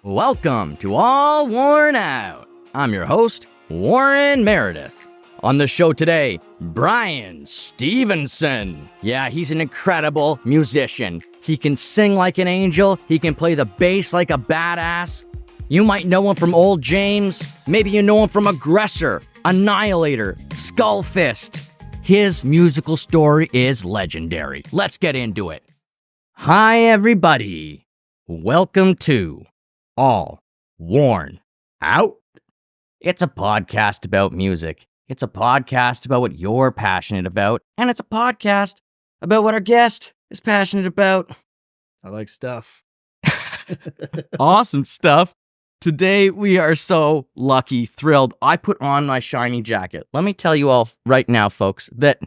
Welcome to All Worn Out. I'm your host, Warren Meredith. On the show today, Brian Stephenson. Yeah, he's an incredible musician. He can sing like an angel. He can play the bass like a badass. You might know him from Old James. Maybe you know him from Aggressor, Annihilator, Skullfist. His musical story is legendary. Let's get into it. Hi, everybody. Welcome to All Worn Out. It's a podcast about music. It's a podcast about what you're passionate about. And it's a podcast about what our guest is passionate about. I like stuff. Awesome stuff. Today, we are so lucky, thrilled. I put on my shiny jacket. Let me tell you all right now, folks, that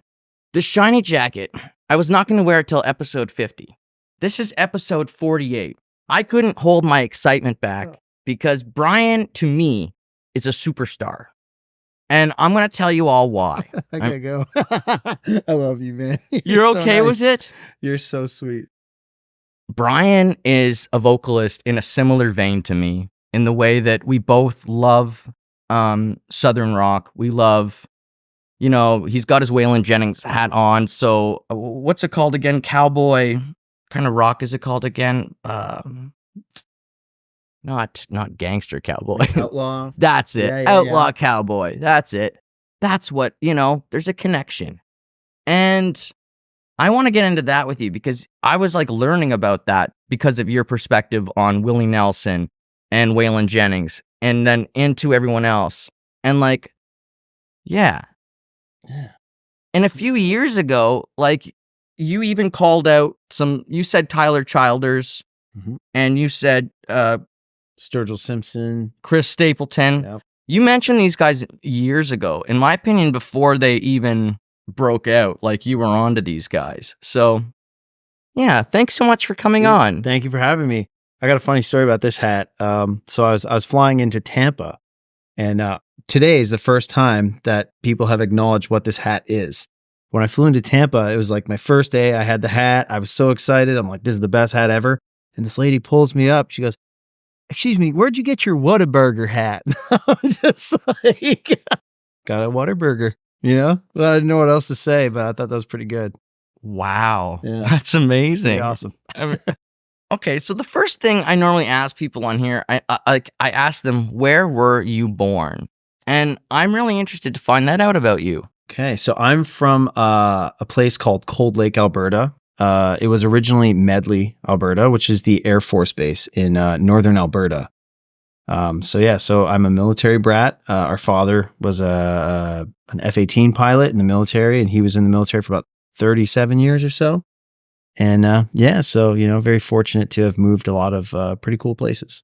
this shiny jacket, I was not going to wear it till episode 50. This is episode 48. I couldn't hold my excitement back because Brian, to me, is a superstar. And I'm going to tell you all why. I gotta go. I love you, man. You're okay so nice. with it? You're so sweet. Brian is a vocalist in a similar vein to me in the way that we both love Southern rock. We love, he's got his Waylon Jennings hat on. So what's it called again? Cowboy kind of rock is it called again? Not gangster cowboy. Outlaw. That's it. Yeah, Outlaw cowboy. That's it. That's what, there's a connection. And I want to get into that with you because I was like learning about that because of your perspective on Willie Nelson and Waylon Jennings and then into everyone else. And like, yeah. And a few years ago, like you even called out you said Tyler Childers and you said, Sturgill Simpson, Chris Stapleton. Yep. You mentioned these guys years ago. In my opinion, before they even broke out, like you were onto these guys. So, yeah, thanks so much for coming on. Thank you for having me. I got a funny story about this hat. So I was flying into Tampa, and today is the first time that people have acknowledged what this hat is. When I flew into Tampa, it was like my first day. I had the hat. I was so excited. I'm like, this is the best hat ever. And this lady pulls me up. She goes, "Excuse me, where'd you get your Whataburger hat?" I was just like, got a Whataburger, Well, I didn't know what else to say, but I thought that was pretty good. Wow. Yeah. That's amazing. Pretty awesome. Okay, so the first thing I normally ask people on here, I ask them, where were you born? And I'm really interested to find that out about you. Okay, so I'm from a place called Cold Lake, Alberta. It was originally Medley, Alberta, which is the Air Force Base in northern Alberta. So I'm a military brat. Our father was an F-18 pilot in the military, and he was in the military for about 37 years or so. And very fortunate to have moved a lot of pretty cool places.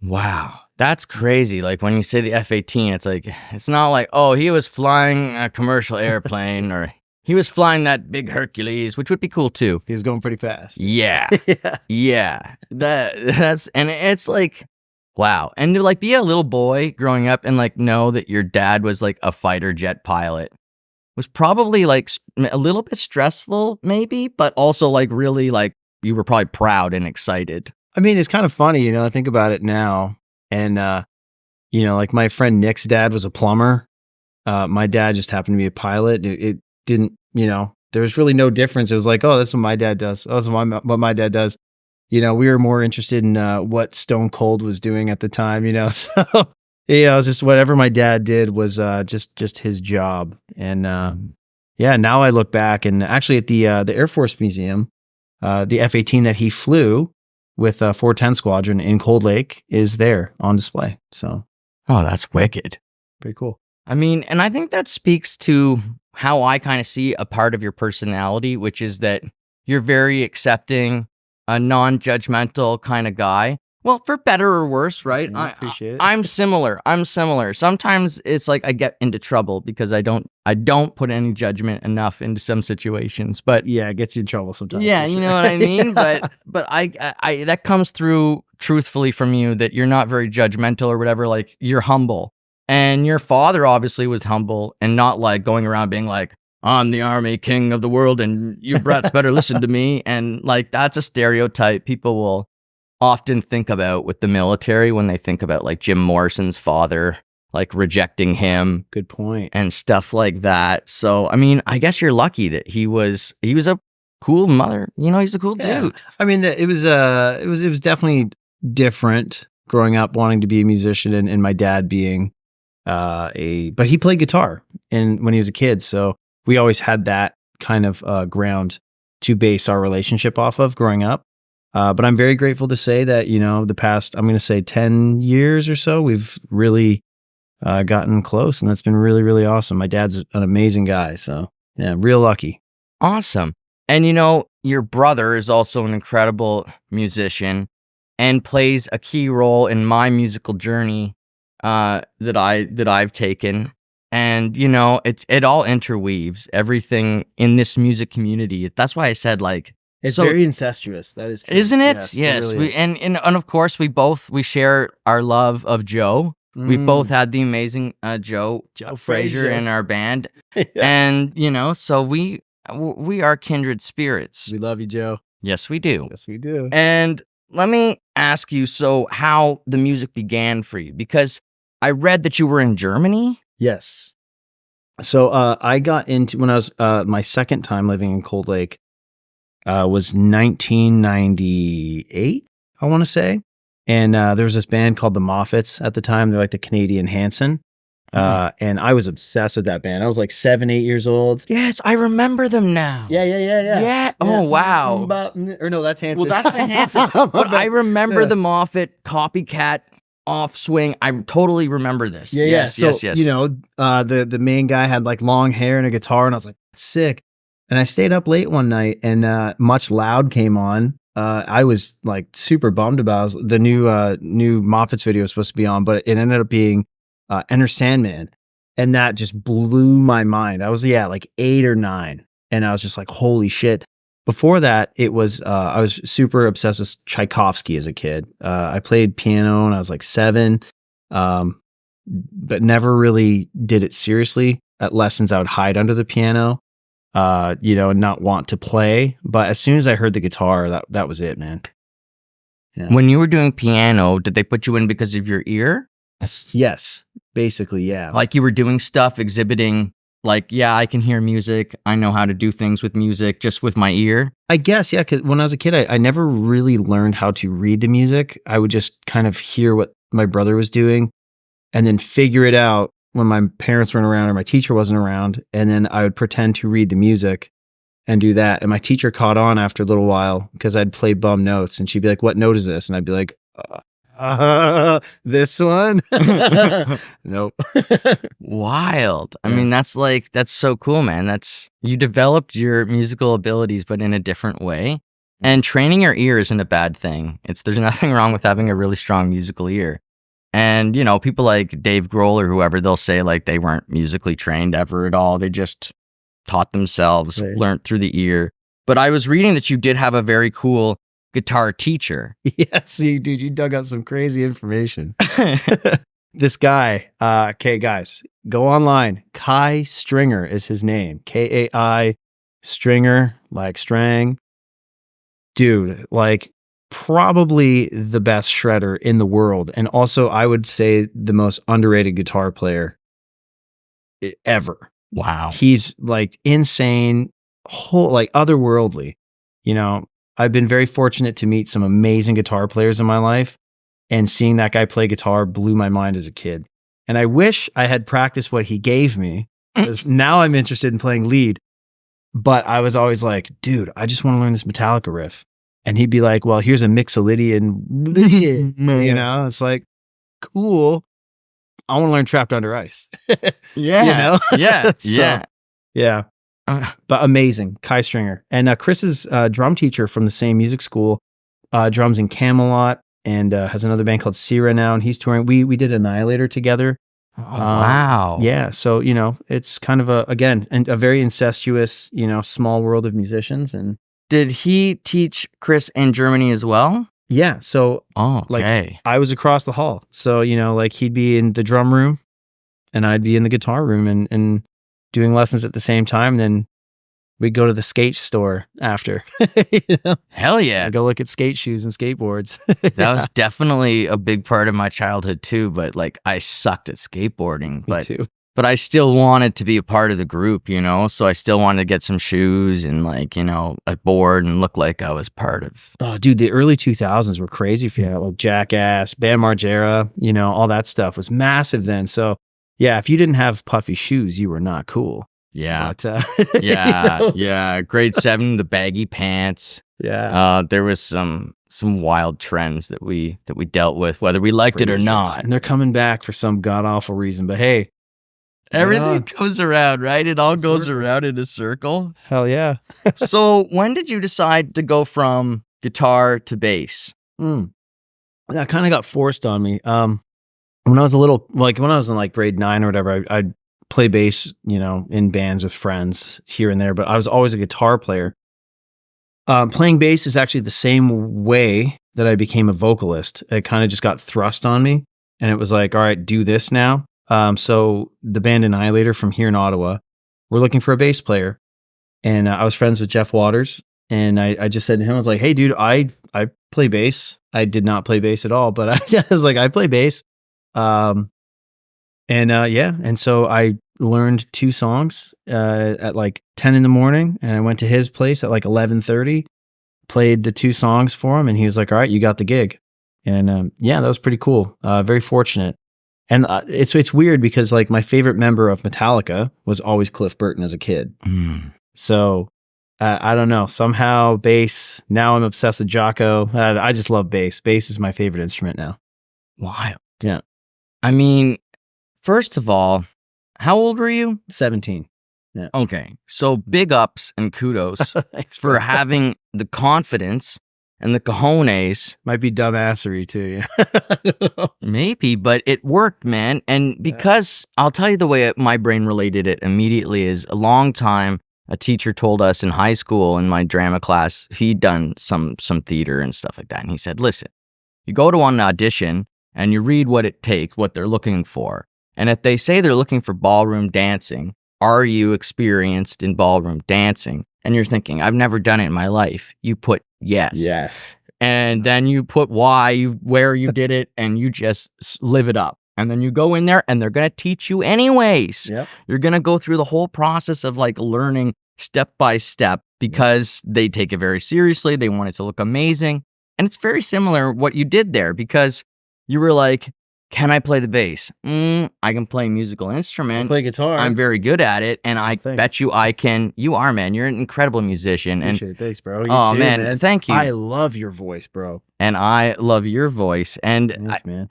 Wow, that's crazy. Like when you say the F-18, it's not like, oh, he was flying a commercial airplane or he was flying that big Hercules, which would be cool too. He was going pretty fast. Yeah. Yeah. It's like, wow. And to like be a little boy growing up and like know that your dad was like a fighter jet pilot was probably like a little bit stressful maybe, but also like really like you were probably proud and excited. I mean, it's kind of funny, I think about it now. And, like my friend Nick's dad was a plumber. My dad just happened to be a pilot. It didn't, there was really no difference. It was like, oh, that's what my dad does. Oh, that's what my dad does. We were more interested in what Stone Cold was doing at the time, So, it was just whatever my dad did was just his job. And now I look back and actually at the Air Force Museum, the F-18 that he flew with 410 Squadron in Cold Lake is there on display. So, oh, that's wicked. Pretty cool. I mean, and I think that speaks to how I kind of see a part of your personality, which is that you're very accepting, a non-judgmental kind of guy. Well, for better or worse, right? I appreciate it. I'm similar. Sometimes it's like I get into trouble because I don't put any judgment enough into some situations. But yeah, it gets you in trouble sometimes. Yeah, you know what I mean? But I that comes through truthfully from you that you're not very judgmental or whatever. Like you're humble. And your father obviously was humble and not like going around being like, I'm the army king of the world and you brats better listen to me. And like, that's a stereotype people will often think about with the military when they think about like Jim Morrison's father, like rejecting him Good point. and stuff like that. So, I mean, I guess you're lucky that he was a cool mother. You know, he's a cool dude. I mean, it was definitely different growing up wanting to be a musician and my dad being but he played guitar when he was a kid. So we always had that kind of ground to base our relationship off of growing up. But I'm very grateful to say that, you know, the past, I'm going to say 10 years or so, we've really gotten close, and that's been really, really awesome. My dad's an amazing guy. So yeah, real lucky. Awesome. And you know, your brother is also an incredible musician and plays a key role in my musical journey that I've taken. And you know, it all interweaves everything in this music community. That's why I said like it's very incestuous. That is true. Isn't it? Yes. It really and of course we share our love of Joe. We both had the amazing Joe Frazier in our band. Yeah. And you know, so we are kindred spirits. We love you, Joe. Yes, we do. Yes, we do. And let me ask you, so how the music began for you? Because I read that you were in Germany. Yes. So I got into, when I was my second time living in Cold Lake was 1998, I want to say. And there was this band called the Moffats at the time. They're like the Canadian Hanson. And I was obsessed with that band. I was like 7, 8 years old. Yes, I remember them now. Yeah. Yeah. Oh, wow. Or no, that's Hanson. Well, that's the Hanson. But I remember the Moffat copycat off swing. I totally remember this. Yeah. Yes. So, you know, the main guy had like long hair and a guitar, and I was like, sick. And I stayed up late one night, and Much Loud came on. I was like super bummed about it. The new Moffats video was supposed to be on, but it ended up being Enter Sandman, and that just blew my mind. I was like 8 or 9, and I was just like, holy shit. Before that, it was I was super obsessed with Tchaikovsky as a kid. I played piano when I was like 7, but never really did it seriously. At lessons, I would hide under the piano, you know, and not want to play. But as soon as I heard the guitar, that was it, man. Yeah. When you were doing piano, did they put you in because of your ear? Yes, basically, yeah. Like you were doing stuff, exhibiting, like, yeah, I can hear music. I know how to do things with music just with my ear. I guess, yeah, because when I was a kid, I never really learned how to read the music. I would just kind of hear what my brother was doing and then figure it out when my parents weren't around or my teacher wasn't around. And then I would pretend to read the music and do that. And my teacher caught on after a little while because I'd play bum notes, and she'd be like, what note is this? And I'd be like, this one. Nope. Wild. I mean, that's so cool, man. You developed your musical abilities, but in a different way. And training your ear isn't a bad thing. There's nothing wrong with having a really strong musical ear. And, you know, people like Dave Grohl or whoever, they'll say like they weren't musically trained ever at all. They just taught themselves, learned through the ear. But I was reading that you did have a very cool guitar teacher. Yes, dude, you dug out some crazy information. This guy, okay, guys, go online. Kai Stringer is his name. Kai Stringer, like Strang. Dude, like probably the best shredder in the world. And also, I would say the most underrated guitar player ever. Wow. He's like insane, like otherworldly, you know. I've been very fortunate to meet some amazing guitar players in my life, and seeing that guy play guitar blew my mind as a kid. And I wish I had practiced what he gave me, because now I'm interested in playing lead. But I was always like, dude, I just want to learn this Metallica riff. And he'd be like, well, here's a Mixolydian, you know, it's like, cool. I want to learn Trapped Under Ice. Yeah. You know? Yeah. So, yeah. But amazing, Kai Stringer. And Chris's drum teacher from the same music school drums in Camelot and has another band called Sierra now, and he's touring. We did Annihilator together. Oh, wow. Yeah, so, you know, it's kind of a very incestuous, you know, small world of musicians. And did he teach Chris in Germany as well? Yeah, so like I was across the hall. So, you know, like he'd be in the drum room and I'd be in the guitar room and doing lessons at the same time. Then we'd go to the skate store after. You know? Hell yeah. I'd go look at skate shoes and skateboards. That was definitely a big part of my childhood too, but like I sucked at skateboarding. Me too. But I still wanted to be a part of the group, you know? So I still wanted to get some shoes and like, you know, a board and look like I was part of. Oh, dude, the early 2000s were crazy for that. Like Jackass, Bam Margera, you know, all that stuff was massive then. So yeah, if you didn't have puffy shoes, you were not cool. Yeah. But, Yeah. you know? Yeah. Grade 7, the baggy pants. Yeah. There was some wild trends that we dealt with, whether we liked it or not. And they're coming back for some god awful reason. But hey, everything goes around, right? It all goes around in a circle. Hell yeah. So when did you decide to go from guitar to bass? That kind of got forced on me. When I was a little, like when I was in like grade 9 or whatever, I'd play bass, you know, in bands with friends here and there, but I was always a guitar player. Playing bass is actually the same way that I became a vocalist. It kind of just got thrust on me, and it was like, all right, do this now. So the band Annihilator from here in Ottawa, we're looking for a bass player. And I was friends with Jeff Waters. And I just said to him, I was like, hey, dude, I play bass. I did not play bass at all, but I was like, I play bass. And so I learned 2 songs at like 10 in the morning. And I went to his place at like 11:30, played the 2 songs for him. And he was like, all right, you got the gig. And yeah, that was pretty cool. Very fortunate. And it's weird because like my favorite member of Metallica was always Cliff Burton as a kid. So I don't know, somehow bass, now I'm obsessed with Jocko. I just love bass. Bass is my favorite instrument now. Wild. Yeah. I mean, first of all, how old were you? 17. Yeah. Okay. So big ups and kudos for having the confidence and the cojones. Might be dumbassery too. Yeah. I don't know. Maybe, but it worked, man. And because I'll tell you the way my brain related it immediately is a long time. A teacher told us in high school in my drama class, he'd done some theater and stuff like that. And he said, listen, you go to an audition and you read what it takes, what they're looking for. And if they say they're looking for ballroom dancing, are you experienced in ballroom dancing? And you're thinking, I've never done it in my life. You put yes. Yes. And then you put why, where you did it, and you just live it up. And then you go in there and they're going to teach you anyways. Yep. You're going to go through the whole process of like learning step by step because they take it very seriously. They want it to look amazing. And it's very similar what you did there because you were like, can I play the bass? I can play a musical instrument. I play guitar. I'm very good at it. And I bet you I can. You are, man. You're an incredible musician. And thanks, bro. Oh, man. Thank you. I love your voice, bro. And I love your voice. And thanks, man.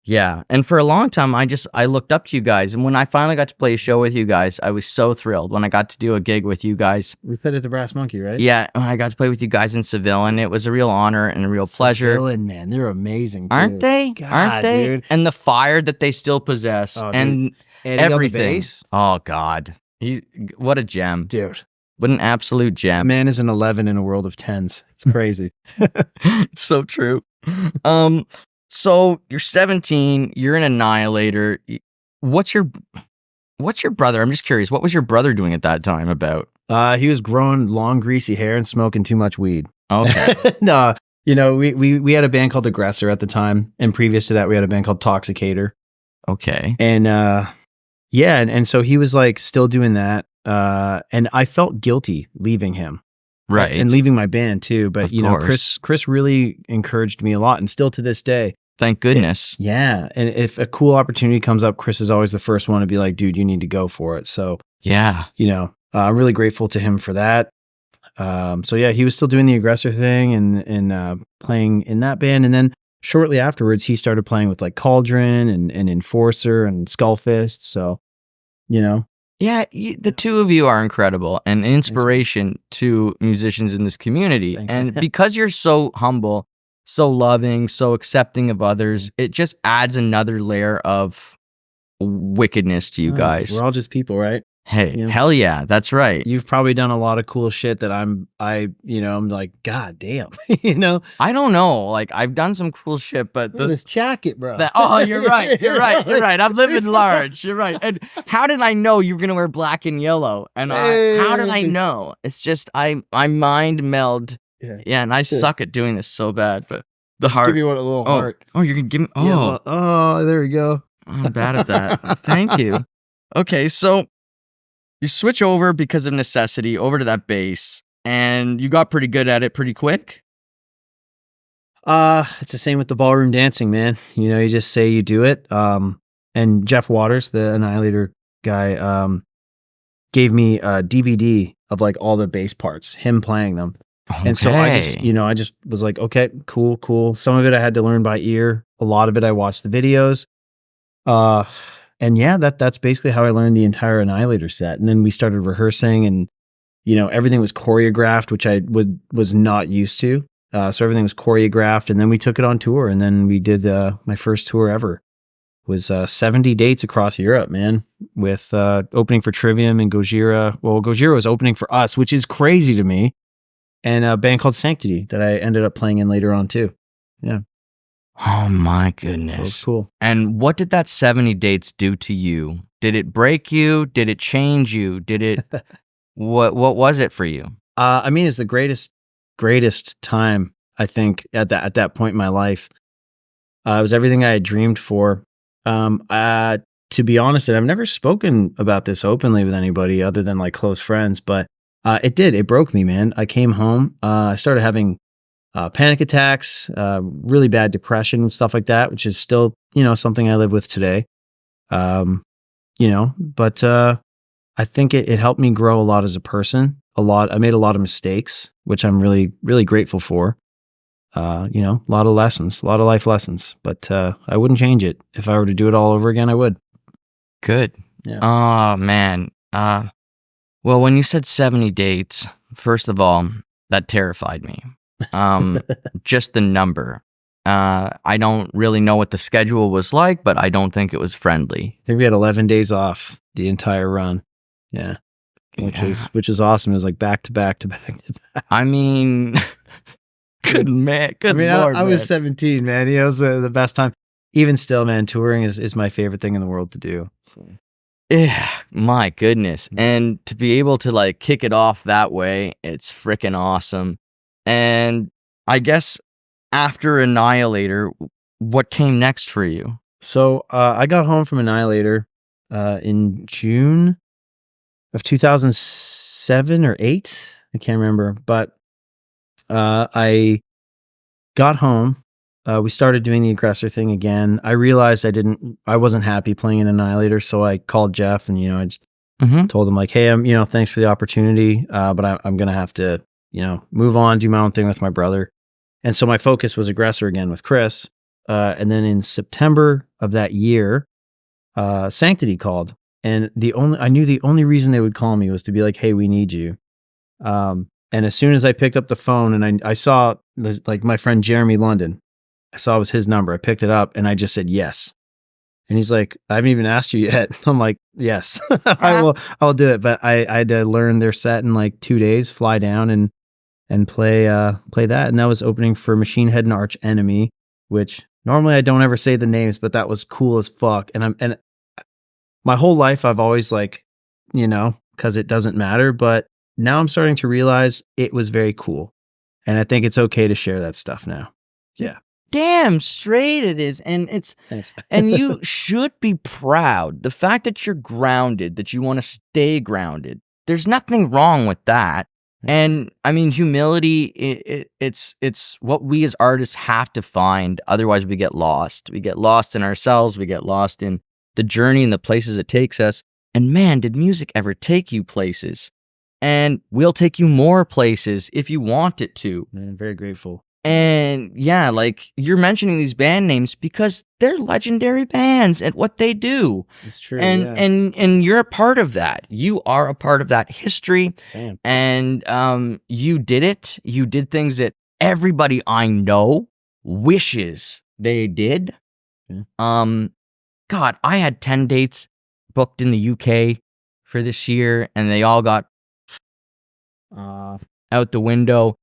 Yeah. And for a long time, I looked up to you guys. And when I finally got to play a show with you guys, I was so thrilled when I got to do a gig with you guys. We played at the Brass Monkey, right? Yeah. When I got to play with you guys in Seville, and it was a real honor and a real pleasure. Seville, man, they're amazing, too. Aren't they? God, Aren't they? Dude. And the fire that they still possess and everything. Oh, God. What a gem. Dude. What an absolute gem. A man is an 11 in a world of 10s. It's crazy. It's so true. So you're 17, you're an Annihilator. What's your brother? I'm just curious. What was your brother doing at that time about? He was growing long, greasy hair and smoking too much weed. Okay. No, you know, we had a band called Aggressor at the time. And previous to that, we had a band called Tchaikovsky. Okay. And yeah. And so he was like still doing that. And I felt guilty leaving him. Right. And leaving my band too. But, of you know, course. Chris really encouraged me a lot. And still to this day. Thank goodness. Yeah. And if a cool opportunity comes up, Chris is always the first one to be like, dude, you need to go for it. So, yeah, you know, I'm really grateful to him for that. So yeah, he was still doing the Aggressor thing and playing in that band. And then shortly afterwards, he started playing with like Cauldron and Enforcer and Skullfist. So, you know. Yeah, the two of you are incredible and inspiration to musicians in this community. Thanks, and man. because you're so humble, so loving, so accepting of others, it just adds another layer of wickedness to you guys. We're all just people, right? Hey, You know? hell yeah, that's right. You've probably done a lot of cool shit that I'm like, God damn, you know? I don't know. Like, I've done some cool shit, but This jacket, bro. oh, you're right. You're right. You're right. I'm living large. You're right. And how did I know you were gonna wear black and yellow? And how did I know? It's just I mind meld. Yeah, and I suck at doing this so bad. But the heart. Give you a little heart. Oh, you're gonna give me. Oh, Yeah, oh, there we go. I'm bad at that. Thank you. Okay, so you switch over because of necessity over to that bass, and you got pretty good at it pretty quick. It's the same with the ballroom dancing, man. You know, you just say you do it. And Jeff Waters, the Annihilator guy, gave me a DVD of like all the bass parts, him playing them. Okay. And so I just was like, okay, cool. Some of it I had to learn by ear. A lot of it I watched the videos. And yeah, that's basically how I learned the entire Annihilator set. And then we started rehearsing, and you know, everything was choreographed, which I was not used to. So everything was choreographed, and then we took it on tour, and then we did my first tour ever. It was 70 dates across Europe, man, with opening for Trivium and Gojira. Well, Gojira was opening for us, which is crazy to me, and a band called Sanctity that I ended up playing in later on too. Yeah. Oh my goodness. So it's cool. And what did that 70 dates do to you? Did it break you? Did it change you? Did it what was it for you? I mean, it's the greatest time, I think, at that point in my life. It was everything I had dreamed for. To be honest, I've never spoken about this openly with anybody other than like close friends, but it broke me, man. I came home, I started having panic attacks, really bad depression and stuff like that, which is still, you know, something I live with today. You know, but I think it helped me grow a lot as a person. I made a lot of mistakes, which I'm really, really grateful for. You know, a lot of lessons, a lot of life lessons, but I wouldn't change it. If I were to do it all over again, I would. Good. Yeah. Oh, man. Well, when you said 70 dates, first of all, that terrified me. Just the number. I don't really know what the schedule was like, but I don't think it was friendly. I think we had 11 days off the entire run. Yeah. Which is awesome. It was like back to back to back to back. I mean, good man. Good Lord, I was 17, man. You know, it was the best time. Even still, man, touring is my favorite thing in the world to do. So. Yeah, my goodness. And to be able to like kick it off that way, it's freaking awesome. And I guess after Annihilator, what came next for you? So I got home from Annihilator in June of 2007 or 8. I can't remember. But I got home. We started doing the Aggressor thing again. I realized I wasn't happy playing an Annihilator, so I called Jeff and, you know, I just told him like, hey, thanks for the opportunity, but I'm going to have to, move on, do my own thing with my brother. And so my focus was Aggressor again with Chris. And then in September of that year, Sanctity called. And I knew the only reason they would call me was to be like, hey, we need you. And as soon as I picked up the phone and I saw like my friend Jeremy London, I saw it was his number. I picked it up and I just said yes. And he's like, I haven't even asked you yet. I'm like, yes, I'll do it. But I had to learn their set in like 2 days, fly down and play that. And that was opening for Machine Head and Arch Enemy, which normally I don't ever say the names, but that was cool as fuck. And my whole life I've always like, cause it doesn't matter, but now I'm starting to realize it was very cool. And I think it's okay to share that stuff now. Yeah. Damn straight it is. And Thanks. And you should be proud. The fact that you're grounded, that you want to stay grounded. There's nothing wrong with that. And I mean, humility, it's what we as artists have to find. Otherwise we get lost. We get lost in ourselves. We get lost in the journey and the places it takes us. And man, did music ever take you places? And we'll take you more places if you want it to. Man, I'm very grateful. And yeah, like you're mentioning these band names because they're legendary bands at what they do. It's true. And you're a part of that. You are a part of that history. Damn. And you did it. You did things that everybody I know wishes they did. Yeah. God, I had 10 dates booked in the UK for this year, and they all got out the window,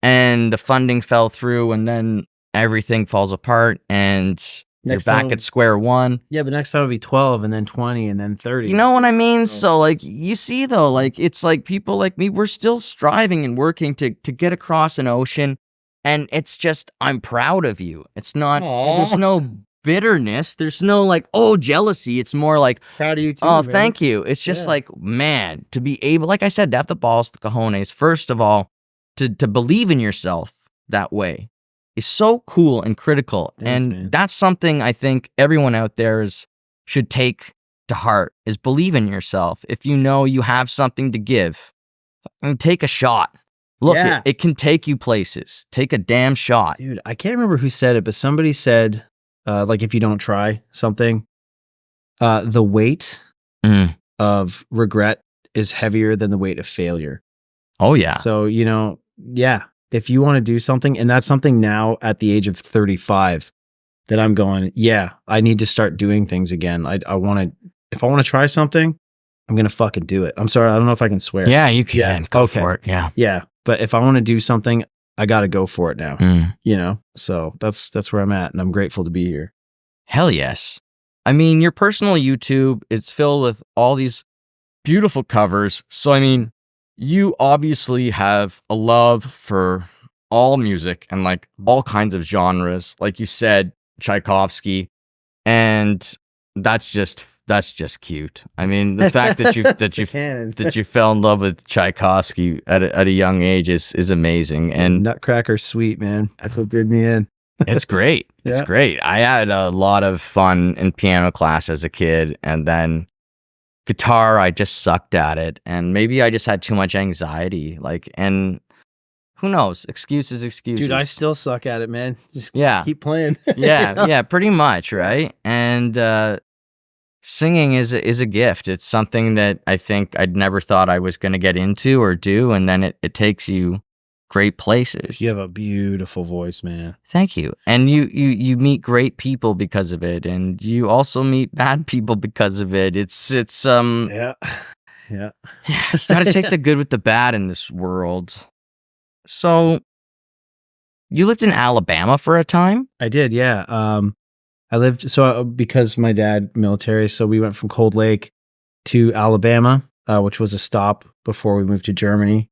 and the funding fell through, and then everything falls apart, and you're back at square one. Yeah, but next time it'll be 12 and then 20 and then 30. You know what I mean? So like, you see though, like, it's like people like me, we're still striving and working to get across an ocean, and it's just, I'm proud of you. It's not, there's no bitterness. There's no like, oh, jealousy. It's more like, Proud of you too. oh, man. thank you. It's just like, man, to be able, like I said, to have the balls, the cojones, first of all, to believe in yourself that way is so cool and critical. Thanks, and man. that's something I think everyone out there should take to heart, is believe in yourself. If you know you have something to give, take a shot. Look, Yeah. it can take you places. Take a damn shot. Dude, I can't remember who said it, but somebody said, like, if you don't try something, the weight of regret is heavier than the weight of failure. Oh, yeah. So, you know, yeah, if you want to do something, and that's something now at the age of 35 that I'm going, yeah, I need to start doing things again. I want to, if I want to try something, I'm going to fucking do it. I'm sorry, I don't know if I can swear. Yeah, you can. Yeah. Go Okay. for it. Yeah. Yeah, but if I want to do something, I got to go for it now. You know, so that's where I'm at, and I'm grateful to be here. Hell yes. I mean, your personal YouTube is filled with all these beautiful covers. So, I mean, you obviously have a love for all music and like all kinds of genres. Like you said, Tchaikovsky, and that's just cute. I mean, the fact that you fell in love with Tchaikovsky at a young age is amazing. And Nutcracker sweet, man. That's what did me in. it's great. It's great. I had a lot of fun in piano class as a kid, and then guitar, I just sucked at it, and maybe I just had too much anxiety. Like, and who knows? Excuses. Dude, I still suck at it, man. Just keep playing. yeah, pretty much, right? And singing is a gift. It's something that I think I'd never thought I was going to get into or do, and then it takes you great places. You have a beautiful voice, man. Thank you. And you meet great people because of it, and you also meet bad people because of it. It's Yeah. you got to take the good with the bad in this world. So you lived in Alabama for a time? I did, yeah. I lived, because my dad military, so we went from Cold Lake to Alabama, which was a stop before we moved to Germany.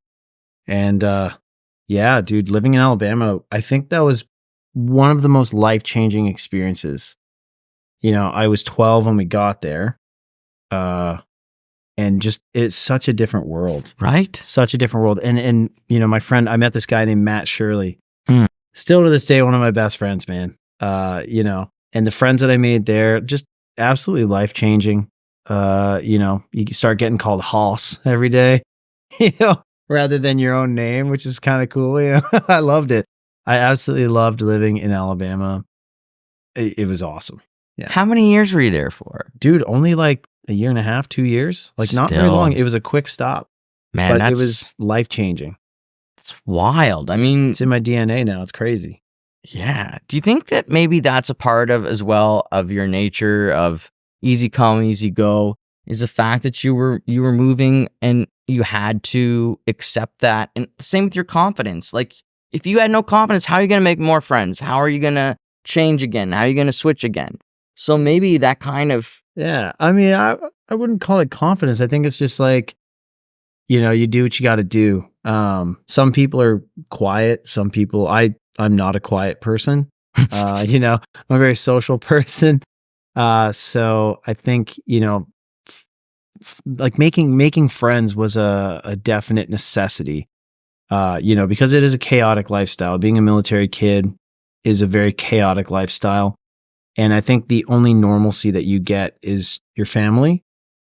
And yeah, dude, living in Alabama, I think that was one of the most life-changing experiences. You know, I was 12 when we got there. And just, it's such a different world. Right? Such a different world. And you know, my friend, I met this guy named Matt Shirley. Mm. Still to this day, one of my best friends, man. You know, and the friends that I made there, just absolutely life-changing. You know, you start getting called Hoss every day, you know, rather than your own name, which is kind of cool. You know, I loved it. I absolutely loved living in Alabama. It was awesome. Yeah. How many years were you there for? Dude, only like a year and a half, 2 years. Like not very Still. long. It was a quick stop. Man, But it was life-changing. that's wild. I mean, It's in my DNA now. It's crazy. yeah. Do you think that maybe that's a part of as well of your nature of easy come, easy go, is the fact that you were moving and you had to accept that? And same with your confidence. Like, if you had no confidence, how are you going to make more friends? How are you going to change again? How are you going to switch again? So maybe that kind of, Yeah. I mean, I wouldn't call it confidence. I think it's just like, you know, you do what you got to do. Some people are quiet. Some people, I'm not a quiet person. You know, I'm a very social person. So I think, you know, like making friends was a definite necessity. You know, because it is a chaotic lifestyle. Being a military kid is a very chaotic lifestyle. And I think the only normalcy that you get is your family,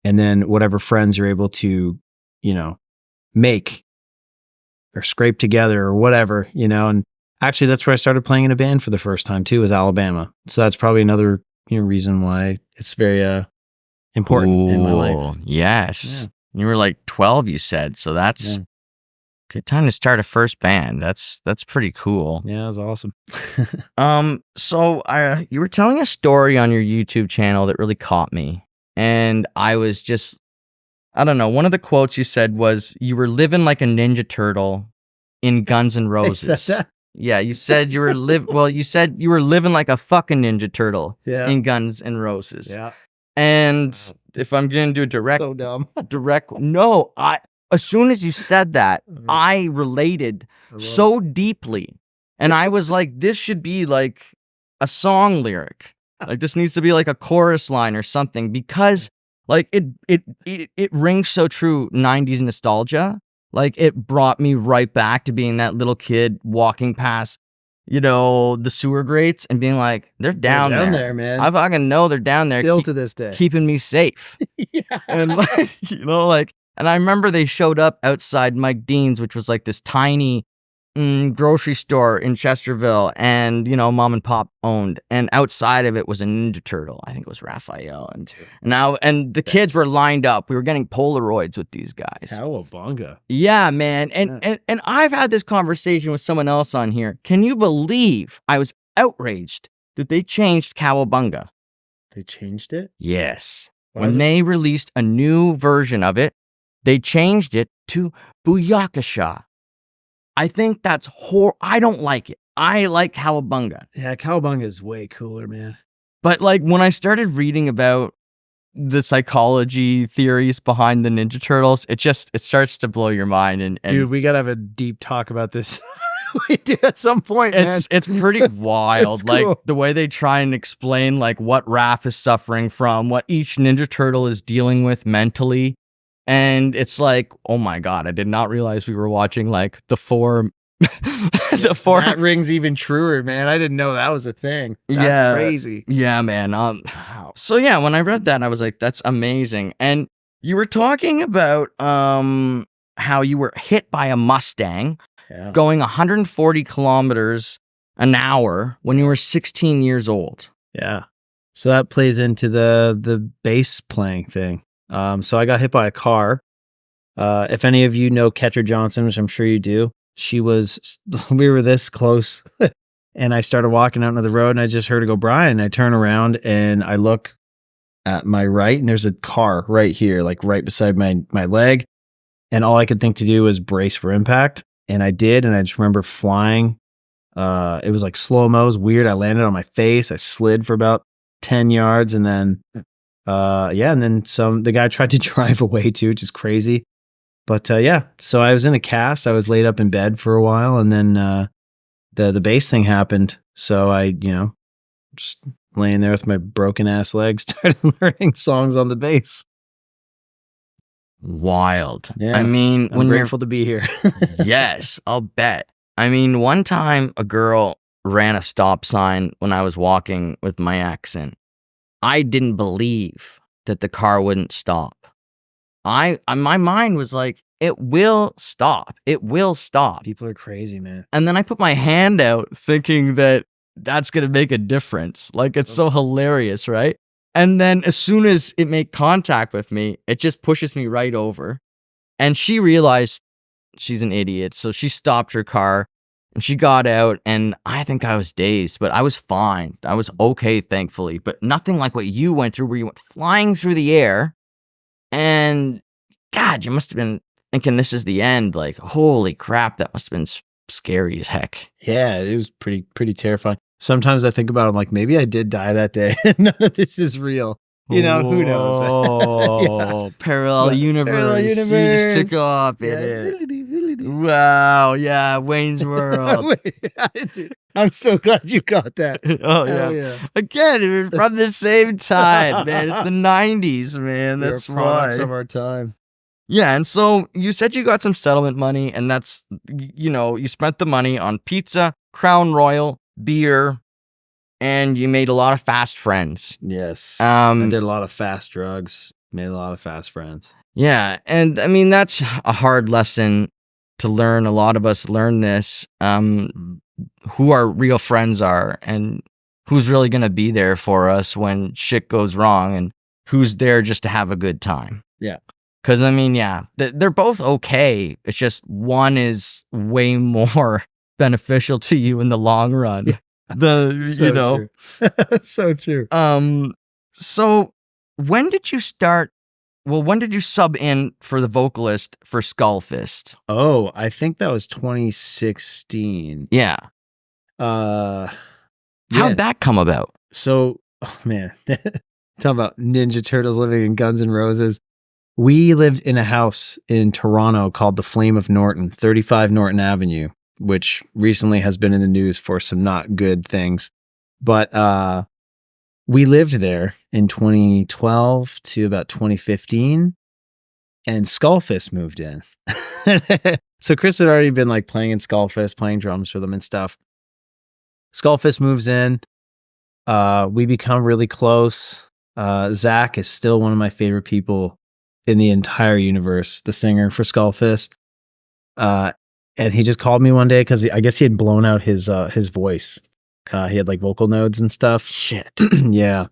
and then whatever friends you're able to, you know, make or scrape together or whatever, you know. And actually, that's where I started playing in a band for the first time too, was Alabama. So that's probably another, you know, reason why it's very important in my life. Yes. Yeah. You were like 12, you said. So that's good time to start a first band. That's pretty cool. Yeah, it was awesome. So you were telling a story on your YouTube channel that really caught me, and I was just I don't know. One of the quotes you said was, you were living like a Ninja Turtle in Guns N' Roses. said that? Yeah, you said you were you said you were living like a fucking Ninja Turtle Yeah. in Guns N' Roses. Yeah. And if I'm going to do a So dumb. no, as soon as you said that, I related so deeply. And I was like, this should be like a song lyric. Like this needs to be like a chorus line or something, because like it rings so true, 90s nostalgia. Like it brought me right back to being that little kid walking past, the sewer grates and being like, they're down there, man. I fucking know they're down there. Still to this day. Keeping me safe. Yeah. And like, and I remember they showed up outside Mike Dean's, which was like this tiny grocery store in Chesterville, and mom and pop owned, and outside of it was a Ninja Turtle. I think it was Raphael, and the kids were lined up. We were getting Polaroids with these guys. Cowabunga. Yeah, man. And I've had this conversation with someone else on here. Can you believe I was outraged that they changed Cowabunga? They changed it? Yes. When they released a new version of it, they changed it to Booyakasha. I think that's I don't like it. I like Cowabunga. Yeah, Cowabunga is way cooler, man. But like when I started reading about the psychology theories behind the Ninja Turtles, it starts to blow your mind. And dude, we gotta have a deep talk about this. We do at some point, man. It's pretty wild. It's cool. Like the way they try and explain like what Raph is suffering from, what each Ninja Turtle is dealing with mentally. And it's like, oh my God, I did not realize we were watching like the four. That rings even truer, man. I didn't know that was a thing. That's crazy. Yeah, man. So yeah, when I read that, I was like, that's amazing. And you were talking about how you were hit by a Mustang going 140 kilometers an hour when you were 16 years old. Yeah. So that plays into the bass playing thing. So I got hit by a car. If any of you know Ketcher Johnson, which I'm sure you do, we were this close and I started walking out into the road and I just heard her go, Brian. I turn around and I look at my right and there's a car right here, like right beside my leg. And all I could think to do was brace for impact. And I did. And I just remember flying. It was like slow-mo. It was weird. I landed on my face. I slid for about 10 yards and then and then the guy tried to drive away too, which is crazy. But so I was in a cast. I was laid up in bed for a while, and then the bass thing happened. So I, just laying there with my broken ass legs, started learning songs on the bass. Wild. Yeah. I mean, I'm grateful to be here. Yes, I'll bet. I mean, one time a girl ran a stop sign when I was walking with my ex, and I didn't believe that the car wouldn't stop. My mind was like, it will stop. It will stop. People are crazy, man. And then I put my hand out thinking that that's going to make a difference. Like, it's so hilarious, right? And then as soon as it made contact with me, it just pushes me right over. And she realized she's an idiot. So she stopped her car and she got out, and I think I was dazed, but I was fine. I was okay, thankfully, but nothing like what you went through, where you went flying through the air. And God, you must have been thinking this is the end. Like, holy crap, that must have been scary as heck. Yeah, it was pretty terrifying. Sometimes I think about it, I'm like, maybe I did die that day. None of this is real. Who knows? Oh, parallel universe. You just took off in it. Wow, yeah, Wayne's World. Dude, I'm so glad you got that. Oh, yeah. Again, from the same time, man. It's the 90s, man. That's why. Of our time. Yeah, and so you said you got some settlement money, and that's, you spent the money on pizza, Crown Royal, beer, and you made a lot of fast friends. Yes. I did a lot of fast drugs, made a lot of fast friends. Yeah, and I mean, that's a hard lesson to learn. A lot of us learn this, who our real friends are and who's really going to be there for us when shit goes wrong, and who's there just to have a good time. Yeah. Because, I mean, they're both okay. It's just one is way more beneficial to you in the long run. Yeah. True. So true. So when did you start Well, when did you sub in for the vocalist for Skullfist? Oh, I think that was 2016. Yeah. Yeah. How'd that come about? So, oh man, talk about Ninja Turtles living in Guns N' Roses. We lived in a house in Toronto called the Flame of Norton, 35 Norton Avenue, which recently has been in the news for some not good things. But we lived there in 2012 to about 2015, and Skullfist moved in. So Chris had already been like playing in Skullfist, playing drums for them and stuff. Skullfist moves in. We become really close. Zach is still one of my favorite people in the entire universe, the singer for Skullfist. And he just called me one day because I guess he had blown out his voice. He had like vocal nodes and stuff. Shit. Yeah.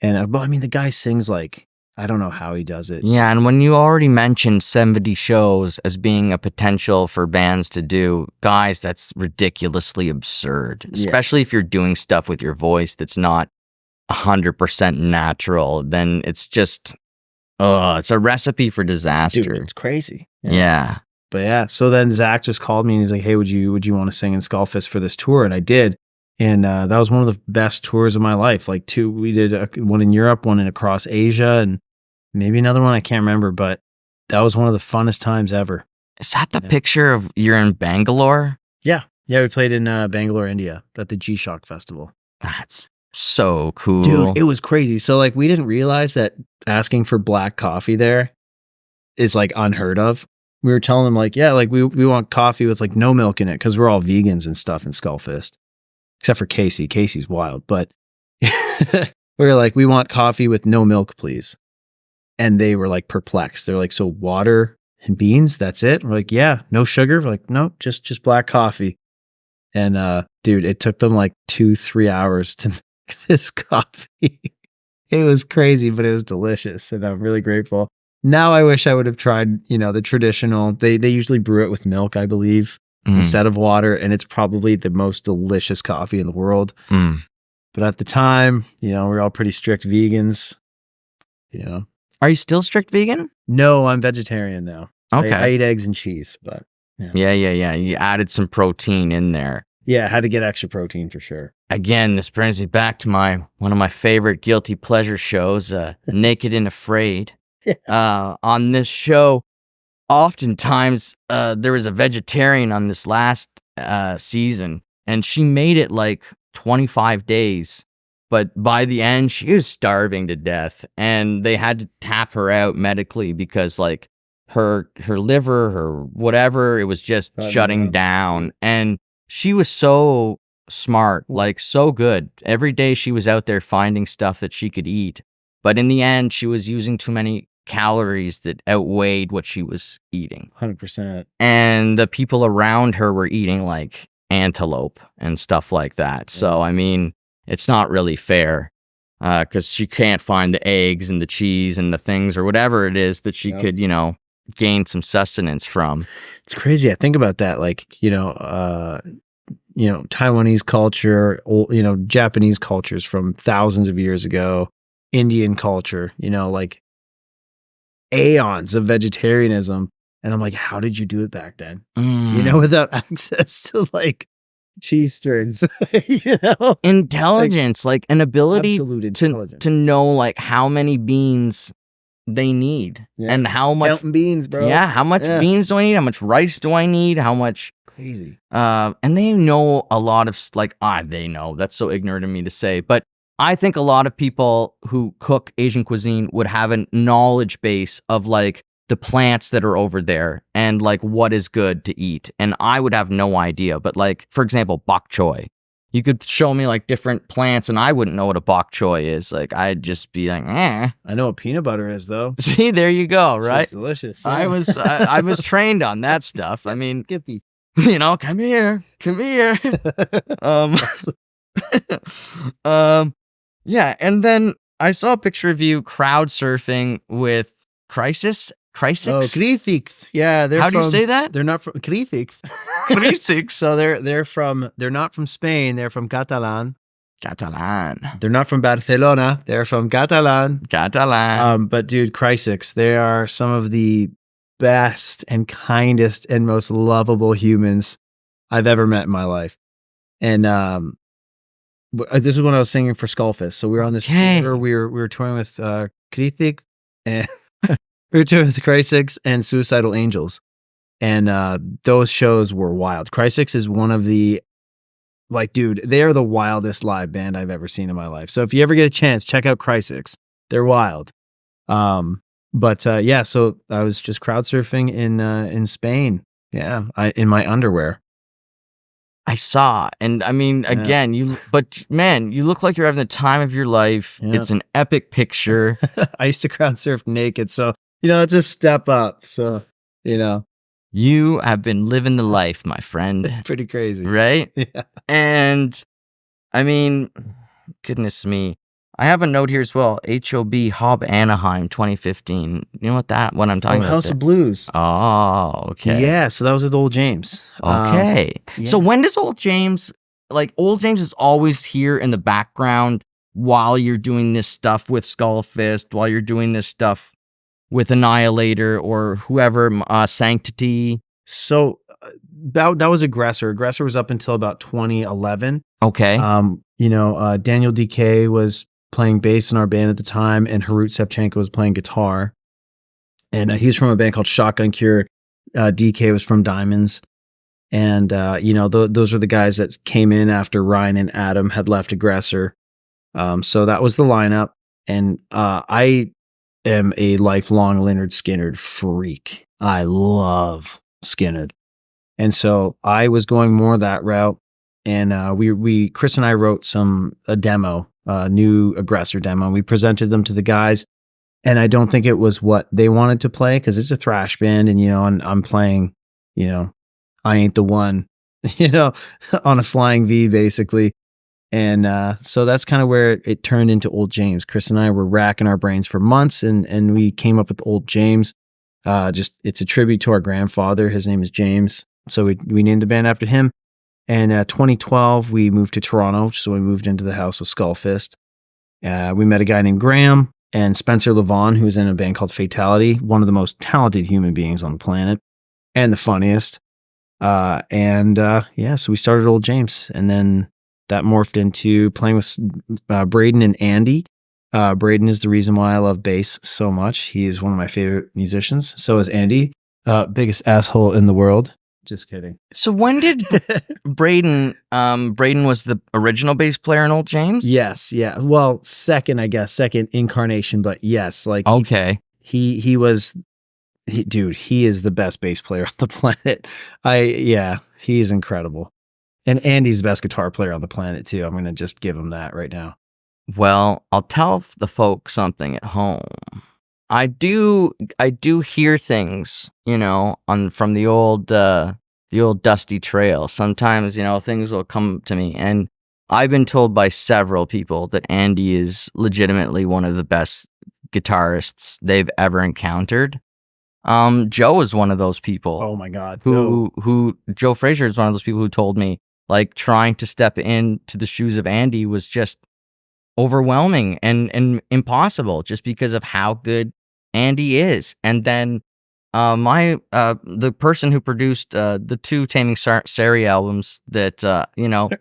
And but I mean, the guy sings like, I don't know how he does it. Yeah, and when you already mentioned 70 shows as being a potential for bands to do, guys, that's ridiculously absurd. Especially if you're doing stuff with your voice that's not 100% natural, then it's just, it's a recipe for disaster. Dude, it's crazy. Yeah. But yeah, so then Zach just called me and he's like, hey, would you want to sing in Skullfist for this tour? And I did. And that was one of the best tours of my life. Like we did one in Europe, one in across Asia, and maybe another one I can't remember, but that was one of the funnest times ever. Is that the picture of you're in Bangalore? Yeah. Yeah, we played in Bangalore, India at the G-Shock Festival. That's so cool. Dude, it was crazy. So like we didn't realize that asking for black coffee there is like unheard of. We were telling them like, yeah, like we want coffee with like no milk in it because we're all vegans and stuff in Skullfist. Except for Casey. Casey's wild. But we were like, we want coffee with no milk, please. And they were like perplexed. They're like, so water and beans, that's it? We're like, yeah, no sugar. We're like, no, just black coffee. And dude, it took them like 2-3 hours to make this coffee. It was crazy, but it was delicious. And I'm really grateful. Now I wish I would have tried, the traditional. They usually brew it with milk, I believe, instead of water. And it's probably the most delicious coffee in the world. But at the time, we're all pretty strict vegans, Are you still strict vegan? No, I'm vegetarian now. Okay. I eat eggs and cheese, but Yeah. You added some protein in there. Yeah, I had to get extra protein for sure. Again, this brings me back to one of my favorite guilty pleasure shows, Naked and Afraid. On this show, oftentimes there was a vegetarian on this last season, and she made it like 25 days. But by the end, she was starving to death, and they had to tap her out medically because like her liver, her whatever, it was just shutting down. And she was so smart, like so good. Every day she was out there finding stuff that she could eat. But in the end, she was using too many calories that outweighed what she was eating. 100%. And the people around her were eating like antelope and stuff like that. So, I mean, it's not really fair because she can't find the eggs and the cheese and the things or whatever it is that she could, gain some sustenance from. It's crazy. I think about that, like, Taiwanese culture, Japanese cultures from thousands of years ago, Indian culture, like aeons of vegetarianism. And I'm like, how did you do it back then? Without access to like cheese strings, Intelligence, like an ability to to know like how many beans they need and how much beans, bro. Yeah, how much beans do I need? How much rice do I need? How much? Crazy. And they know a lot of they know. That's so ignorant of me to say, but I think a lot of people who cook Asian cuisine would have a knowledge base of like the plants that are over there and like what is good to eat. And I would have no idea. But like, for example, bok choy. You could show me like different plants and I wouldn't know what a bok choy is. Like, I'd just be like, eh. I know what peanut butter is though. See, there you go, right? It's delicious. Yeah. I was trained on that stuff. I mean, Gippy. come here. Yeah, and then I saw a picture of you crowd surfing with Crisis. Oh, Krifix. Yeah, How do you say that? They're not from Krifix. Krifix. So they're not from Spain. They're from Catalan. Catalan. They're not from Barcelona. They're from Catalan. Catalan. But dude, Chrysics, they are some of the best and kindest and most lovable humans I've ever met in my life. And this is when I was singing for Skullfist. So we were on this tour. We were touring with Kritik, and we were touring with Chrysics and Suicidal Angels. And those shows were wild. Chrysics is one of the, like, dude, they are the wildest live band I've ever seen in my life. So if you ever get a chance, check out Chrysics. They're wild. Yeah, so I was just crowd surfing in Spain. Yeah, in my underwear. I saw, and I mean, again, you look like you're having the time of your life. Yeah. It's an epic picture. I used to crowd surf naked, so it's a step up. So you have been living the life, my friend. Pretty crazy, right? Yeah. And I mean, goodness me. I have a note here as well. Hob Anaheim 2015. You know what I'm talking about? House of Blues. Oh, okay. Yeah, so that was with Old James. Okay. Yeah. So when does Old James is always here in the background while you're doing this stuff with Skullfist, while you're doing this stuff with Annihilator or whoever, Sanctity. So that was Aggressor. Aggressor was up until about 2011. Okay. Daniel DK was playing bass in our band at the time, and Harut Shevchenko was playing guitar. And he's from a band called Shotgun Cure. DK was from Diamonds. And, those were the guys that came in after Ryan and Adam had left Aggressor. So that was the lineup. And I am a lifelong Lynyrd Skynyrd freak. I love Skynyrd. And so I was going more that route. And Chris and I wrote a demo, a new Aggressor demo. We presented them to the guys, and I don't think it was what they wanted to play, because it's a thrash band, and and I'm playing, I Ain't the One, on a flying V basically. And so that's kind of where it turned into Old James. Chris and I were racking our brains for months, and we came up with Old James. It's a tribute to our grandfather. His name is James, so we named the band after him. And 2012, we moved to Toronto, so we moved into the house with Skullfist. We met a guy named Graham and Spencer Levon, who's in a band called Fatality, one of the most talented human beings on the planet, and the funniest. So we started Old James, and then that morphed into playing with Braden and Andy. Braden is the reason why I love bass so much. He is one of my favorite musicians. So is Andy, biggest asshole in the world. Just kidding. So when did Braden was the original bass player in Old James? Yes, yeah. Well, second incarnation, but yes, like okay. He is the best bass player on the planet. He is incredible. And Andy's the best guitar player on the planet too. I'm going to just give him that right now. Well, I'll tell the folks something at home. I do hear things, from the old dusty trail. Sometimes, things will come to me, and I've been told by several people that Andy is legitimately one of the best guitarists they've ever encountered. Joe is one of those people. Oh my God. Joe Frazier is one of those people who told me, like, trying to step into the shoes of Andy was just overwhelming and impossible, just because of how good Andy is. And then the person who produced the two Taming Sari albums that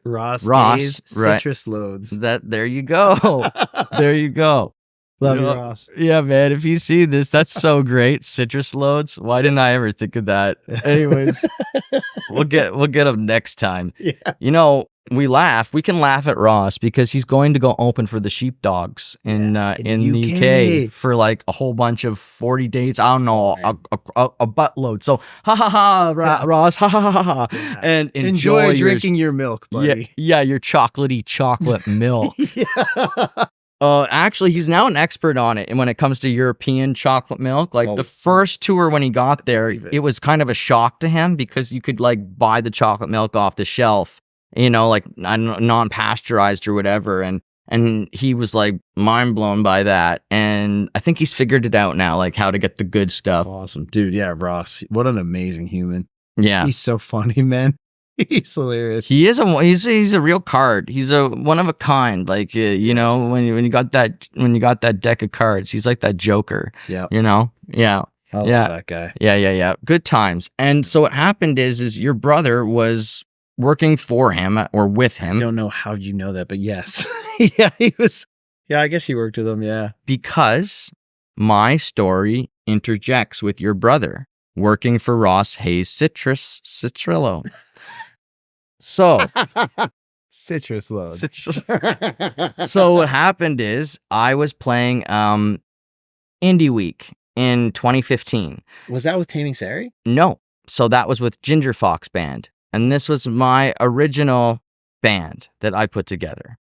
Ross right, Citrus Loads. There you go. There you go. Love you, Ross. Yeah, man. If you see this, that's so great. Citrus Loads. Why didn't I ever think of that? Anyways, we'll get them next time. Yeah. We can laugh at Ross because he's going to go open for the Sheepdogs in the UK for like a whole bunch of 40 days. I don't know, a buttload. So Ross, yeah. And enjoy drinking your milk, buddy. Yeah, your chocolatey chocolate milk. Yeah. Actually, he's now an expert on it. And when it comes to European chocolate milk, like the first tour when he got there, it was kind of a shock to him because you could like buy the chocolate milk off the shelf, like non-pasteurized or whatever. And he was like mind blown by that. And I think he's figured it out now, like how to get the good stuff. Awesome. Dude, yeah, Ross, what an amazing human. Yeah. He's so funny, man. He's hilarious. He's a real card. He's a one of a kind. Like you know, when you got that deck of cards, he's like that Joker. Yeah. You know. Yeah. I love Yeah. that guy. Yeah. Good times. And so what happened is your brother was working for him or with I him don't know how you know that, but yes. Yeah, he was. Yeah, I guess he worked with him. Yeah. because my story interjects with your brother working for Ross Hayes Citrillo. So, Citrus load. so what happened is I was playing Indie Week in 2015. Was that with Taming Sari? No. So that was with Ginger Fox Band. And this was my original band that I put together.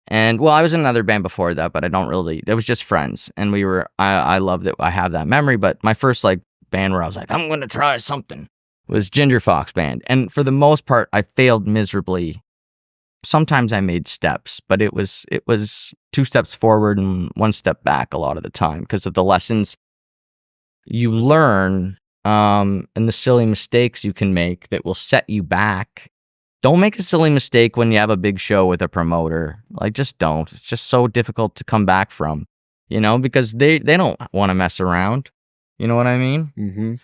And well, I was in another band before that, but I don't really, it was just friends. And I love that I have that memory. But my first like band where I was like, I'm going to try something was Ginger Fox Band. And for the most part, I failed miserably. Sometimes I made steps, but it was 2 steps forward and 1 step back a lot of the time because of the lessons you learn and the silly mistakes you can make that will set you back. Don't make a silly mistake when you have a big show with a promoter. Like, just don't. It's just so difficult to come back from, you know, because they don't want to mess around. You know what I mean? Mm-hmm.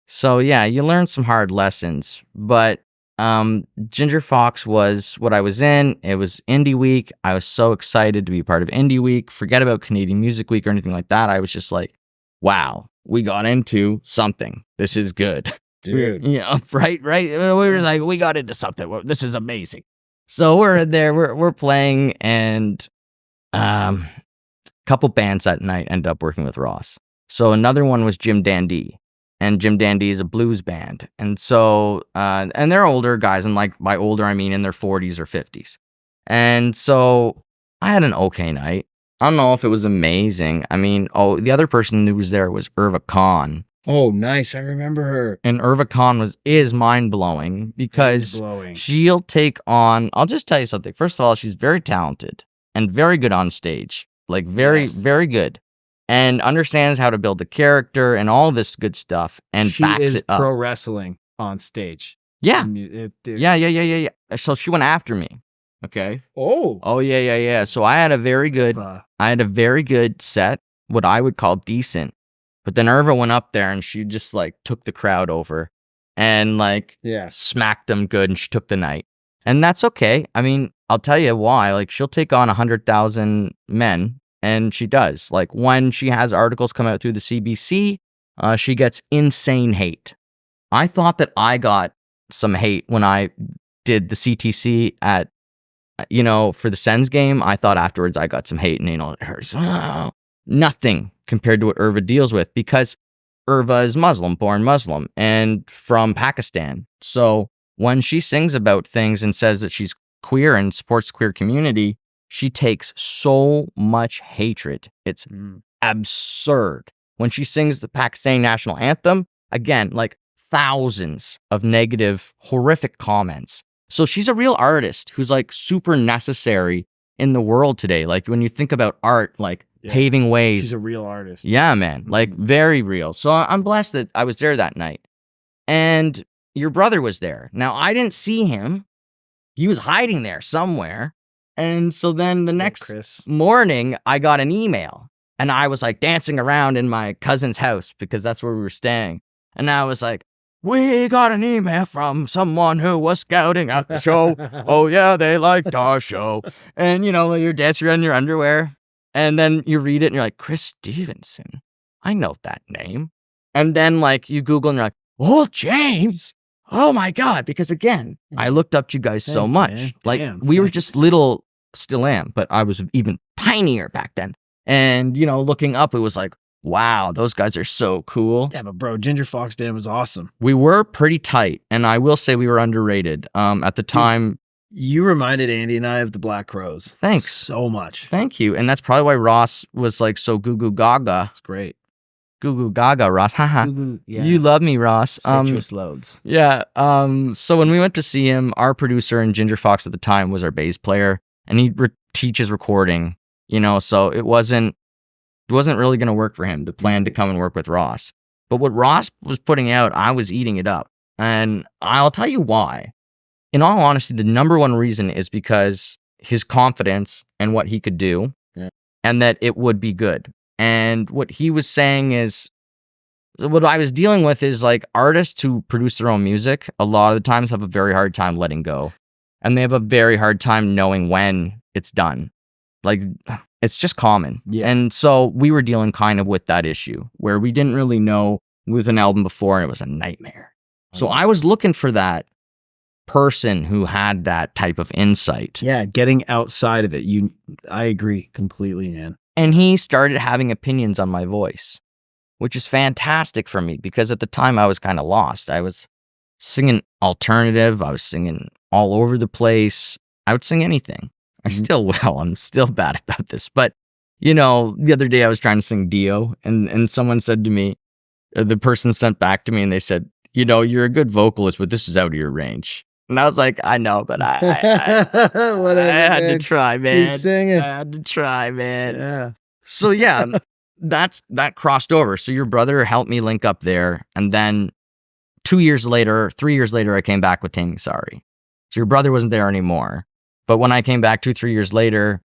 So, yeah, you learn some hard lessons. But Ginger Fox was what I was in. It was Indie Week. I was so excited to be part of Indie Week. Forget about Canadian Music Week or anything like that. I was just like, wow, we got into something. This is good. Dude. Yeah, right. We were like, we got into something. This is amazing. So we're there, we're playing, and a couple bands that night ended up working with Ross. So another one was Jim Dandy, and Jim Dandy is a blues band. And so, and they're older guys, and like by older, I mean in their 40s or 50s. And so I had an okay night. I don't know if it was amazing. I mean, the other person who was there was Irva Khan. Oh, nice. I remember her. And Irva Khan is mind-blowing because she'll take on, I'll just tell you something. First of all, she's very talented and very good on stage. Like very good. And understands how to build a character and all this good stuff and backs it up. Pro wrestling on stage. Yeah. Yeah. So she went after me. Okay. Oh, yeah. So I had a very good set, what I would call decent. But then Irva went up there and she just like took the crowd over and like smacked them good, and she took the night. And that's okay. I mean, I'll tell you why. Like, she'll take on 100,000 men, and she does. Like, when she has articles come out through the CBC, she gets insane hate. I thought that I got some hate when I did the CTC at, you know, for the Sens game. I thought afterwards I got some hate, and, you know, it hurts. Nothing compared to what Irva deals with, because Irva is Muslim, born Muslim, and from Pakistan. So when she sings about things and says that she's queer and supports the queer community, she takes so much hatred. It's absurd. When she sings the Pakistani national anthem, again, like thousands of negative, horrific comments. So she's a real artist who's like super necessary in the world today. Like, when you think about art, like paving ways. She's a real artist. Yeah, man. Like, very real. So I'm blessed that I was there that night. And your brother was there. Now, I didn't see him. He was hiding there somewhere. And so then the next morning, I got an email. And I was like dancing around in my cousin's house because that's where we were staying. And I was like, we got an email from someone who was scouting at the show. Oh, yeah, they liked our show. And, you know, you're dancing around in your underwear. And then you read it and you're like, Chris Stephenson. I know that name. And then like you Google and you're like, Old James. Oh my God. Because again, I looked up to you guys so much. Like, we were just little, still am, but I was even tinier back then. And, you know, looking up, it was like, wow, those guys are so cool. Yeah, but bro, Ginger Fox Band was awesome. We were pretty tight. And I will say we were underrated. At the time. You reminded Andy and I of the Black Crowes. Thanks so much. Thank you. And that's probably why Ross was like so goo goo gaga. It's great. Goo goo gaga, Ross. Haha. Yeah. You love me, Ross. Citrus loads. Yeah. So when we went to see him, our producer and Ginger Fox at the time was our bass player, and he teaches recording, you know, so it wasn't really going to work for him, the plan to come and work with Ross. But what Ross was putting out, I was eating it up. And I'll tell you why. in all honesty, the number one reason is because his confidence and what he could do, and that it would be good. And what he was saying is, what I was dealing with is like artists who produce their own music, a lot of the times have a very hard time letting go. And they have a very hard time knowing when it's done. Like, it's just common. Yeah. And so we were dealing kind of with that issue where we didn't really know with an album before, and it was a nightmare. So I was looking for that person who had that type of insight. Yeah, getting outside of it. I agree completely, man. And he started having opinions on my voice, which is fantastic for me because at the time I was kind of lost. I was singing alternative. I was singing all over the place. I would sing anything. I still will. I'm still bad about this. But, you know, the other day I was trying to sing Dio, and someone said to me, the person sent back to me, and they said, you know, you're a good vocalist, but this is out of your range. And I was like, I know, but I had to try, man. He's singing. I had to try, man. Yeah. So yeah, that crossed over. So your brother helped me link up there. And then 3 years later, I came back with Taming Sorry. So your brother wasn't there anymore. But when I came back 2-3 years later,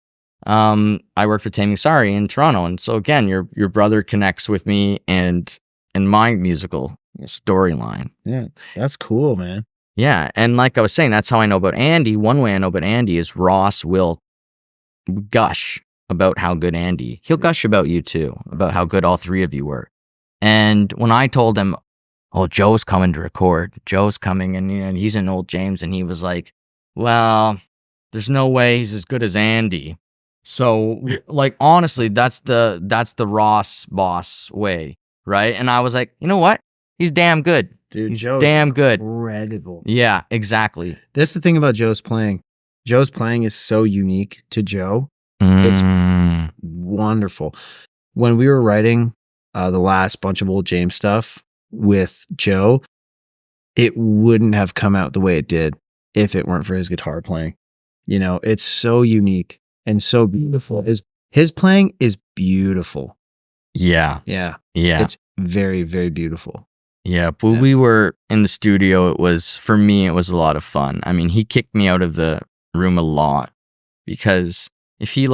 I worked with Taming Sorry in Toronto. And so again, your brother connects with me and my musical storyline. Yeah, that's cool, man. Yeah, and like I was saying, that's how I know about Andy. One way I know about Andy is Ross will gush about how good he'll gush about you too, about how good all three of you were. And when I told him, oh, Joe's coming to record, Joe's coming, and he's in Old James, and he was like, well, there's no way he's as good as Andy. So, like, honestly, that's the Ross boss way, right? And I was like, you know what? He's damn good. Dude, he's Joe's damn good. Incredible. Yeah, exactly. That's the thing about Joe's playing. Joe's playing is so unique to Joe. Mm. It's wonderful. When we were writing the last bunch of Old James stuff with Joe, it wouldn't have come out the way it did if it weren't for his guitar playing. You know, it's so unique and so beautiful. His playing is beautiful. Yeah. Yeah. Yeah. It's very, very beautiful. Yeah, but we were in the studio. For me, it was a lot of fun. I mean, he kicked me out of the room a lot because if he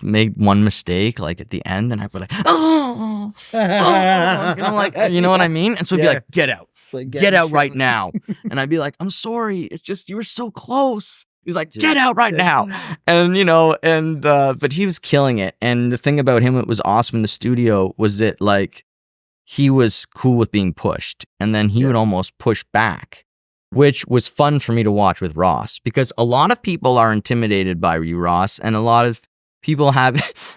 made one mistake, like at the end, and I'd be like, oh, you know what I mean? And so he'd be like, get out, get out right now. And I'd be like, I'm sorry. It's just, you were so close. He's like, get out right now. And, but he was killing it. And the thing about him, what was awesome in the studio was that he was cool with being pushed, and then he would almost push back, which was fun for me to watch with Ross, because a lot of people are intimidated by you, Ross, and a lot of people have,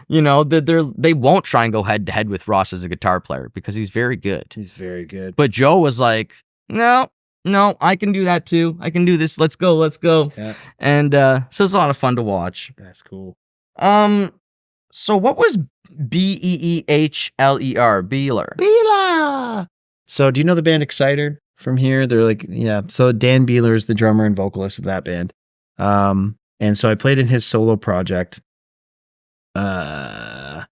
they won't try and go head to head with Ross as a guitar player because he's very good. He's very good. But Joe was like, no, I can do that too. I can do this. Let's go. Yeah. And so it's a lot of fun to watch. That's cool. So what was Beehler? Bëehler. So do you know the band Exciter from here? They're like, yeah. So Dan Bëehler is the drummer and vocalist of that band. And so I played in his solo project. Yeah.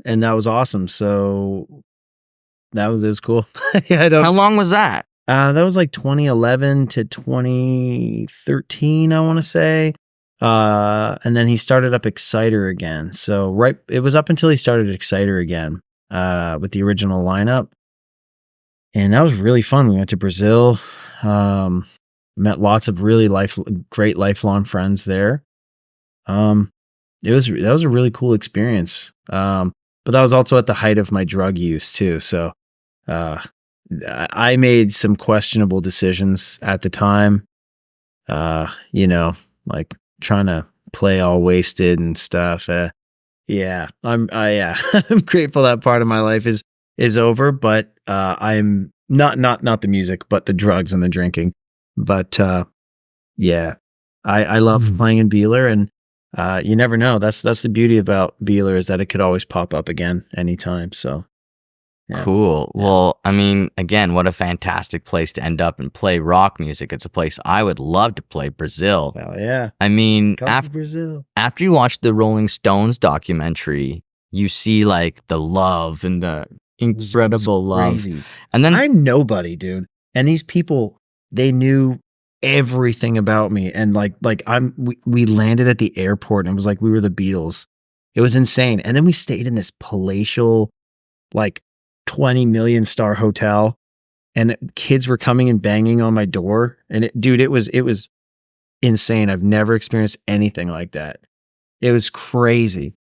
And that was awesome. So it was cool. Yeah. How long was that? That was like 2011 to 2013, I want to say. And then he started up Exciter again. So it was up until he started Exciter again, with the original lineup. And that was really fun. We went to Brazil, met lots of really great lifelong friends there. That was a really cool experience. But that was also at the height of my drug use too. So, I made some questionable decisions at the time, like trying to play all wasted and stuff. Yeah, I'm grateful that part of my life is over, but I'm not the music, but the drugs and the drinking. But yeah, I love playing in Bëehler, and you never know. That's the beauty about Bëehler, is that it could always pop up again anytime. So yeah. Cool. Yeah. Well, I mean, again, what a fantastic place to end up and play rock music. It's a place I would love to play. Brazil. Well, yeah. I mean, Brazil. After you watch the Rolling Stones documentary, you see the love and the incredible love. Crazy. And then I'm nobody, dude. And these people, they knew everything about me. And we landed at the airport and it was like we were the Beatles. It was insane. And then we stayed in this palatial, like 20 million star hotel, and kids were coming and banging on my door. And it was insane. I've never experienced anything like that. It was crazy.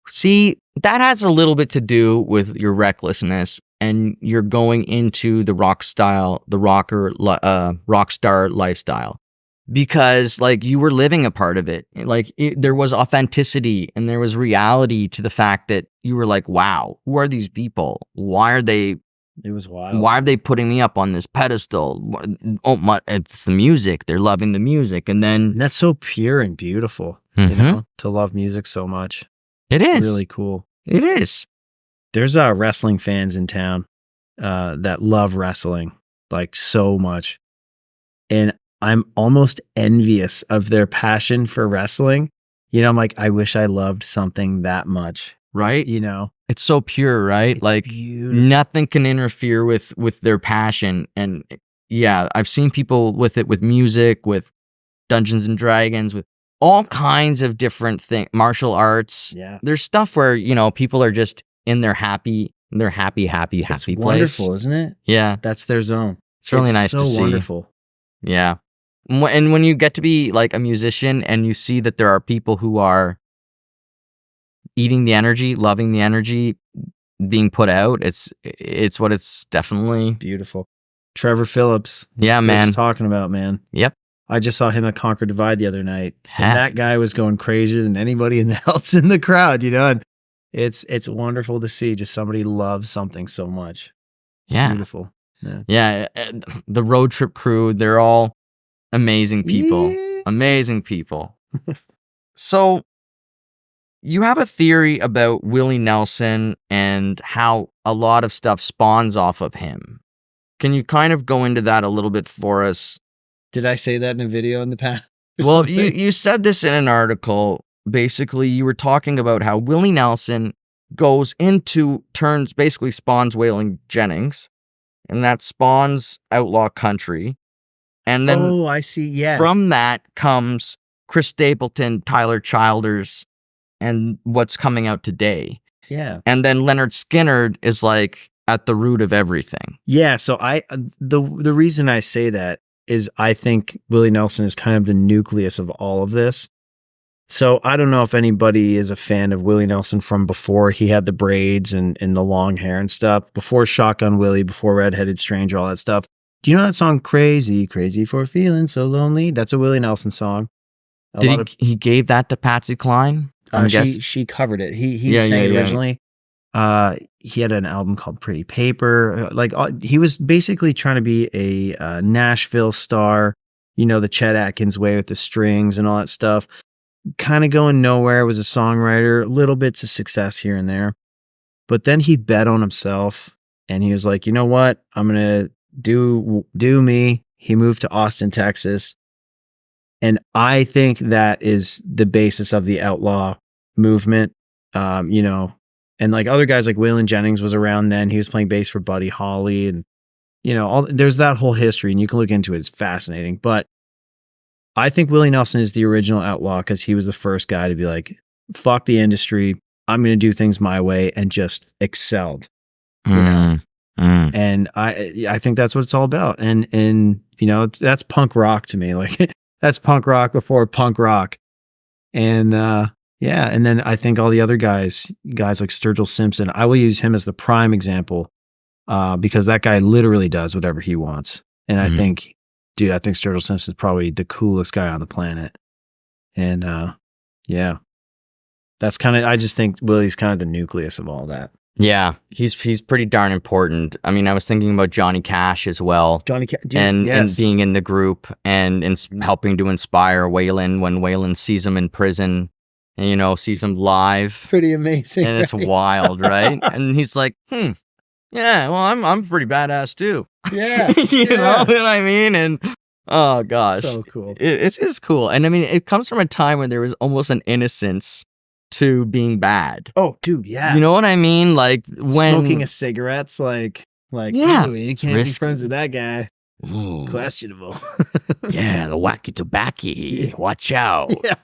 See, that has a little bit to do with your recklessness, and you're going into the rock star lifestyle, because like you were living a part of it. Like there was authenticity and there was reality to the fact that you were like, wow, who are these people? Why are they? It was wild. Why are they putting me up on this pedestal? Oh, it's the music. They're loving the music, and then And that's so pure and beautiful. You know, to love music so much. It is Really cool. It is. There's wrestling fans in town that love wrestling like so much. And I'm almost envious of their passion for wrestling. You know, I'm like, I wish I loved something that much. Right? You know? It's so pure, right? It's like beautiful. Nothing can interfere with their passion. And yeah, I've seen people with it, with music, with Dungeons and Dragons, with all kinds of different things, martial arts. Yeah. There's stuff where, you know, people are just in their happy place. It's wonderful, isn't it? Yeah. That's their zone. It's really nice to see. So wonderful. Yeah. And when you get to be like a musician and you see that there are people who are eating the energy, loving the energy being put out, it's what it's definitely. Beautiful. Trevor Phillips. Yeah, man. Just talking about, man. Yep. I just saw him at Conquer Divide the other night. And that guy was going crazier than anybody else in the crowd, you know? And it's wonderful to see just somebody loves something so much. Yeah. Beautiful. Yeah. The road trip crew, they're all amazing people. Yeah. Amazing people. So you have a theory about Willie Nelson and how a lot of stuff spawns off of him. Can you kind of go into that a little bit for us? Did I say that in a video in the past? Well, you said this in an article. Basically, you were talking about how Willie Nelson basically spawns Waylon Jennings, and that spawns Outlaw Country. And then I see. Yes. From that comes Chris Stapleton, Tyler Childers, and what's coming out today. Yeah. And then Leonard Skinner is like at the root of everything. Yeah. So the reason I say that is I think Willie Nelson is kind of the nucleus of all of this. So I don't know if anybody is a fan of Willie Nelson from before he had the braids and the long hair and stuff, before Shotgun Willie, before Redheaded Stranger, all that stuff. Do you know that song, Crazy, Crazy for Feeling So Lonely? That's a Willie Nelson song. He gave that to Patsy Cline? She covered it. He sang it originally. He had an album called Pretty Paper. He was basically trying to be a Nashville star, you know, the Chet Atkins way with the strings and all that stuff. Kind of going nowhere. Was a songwriter, little bits of success here and there. But then he bet on himself and he was like, you know what? I'm going to do me. He moved to Austin, Texas. And I think that is the basis of the outlaw movement. You know, and like other guys like Waylon Jennings was around then. He was playing bass for Buddy Holly, and you know, there's that whole history, and you can look into it. It's fascinating. But I think Willie Nelson is the original outlaw because he was the first guy to be like, fuck the industry. I'm going to do things my way, and just excelled. And I think that's what it's all about. And you know, that's punk rock to me. Like that's punk rock before punk rock. And yeah, and then I think all the other guys like Sturgill Simpson, I will use him as the prime example because that guy literally does whatever he wants. And I think Sturgill Simpson is probably the coolest guy on the planet. And yeah, that's kind of, I just think Willie's kind of the nucleus of all that. Yeah, he's pretty darn important. I mean, I was thinking about Johnny Cash as well. And being in the group and helping to inspire Waylon when Waylon sees him in prison and, you know, sees him live. Pretty amazing. And it's wild, right? And he's like, yeah, well, I'm pretty badass too. Yeah. You know what I mean? And oh gosh. So cool. It is cool. And I mean, it comes from a time when there was almost an innocence to being bad. Oh, dude, yeah. You know what I mean? Like when smoking a cigarette's like yeah, you can't be friends with that guy. Ooh. Questionable. Yeah, the wacky tobacco. Watch out. Yeah.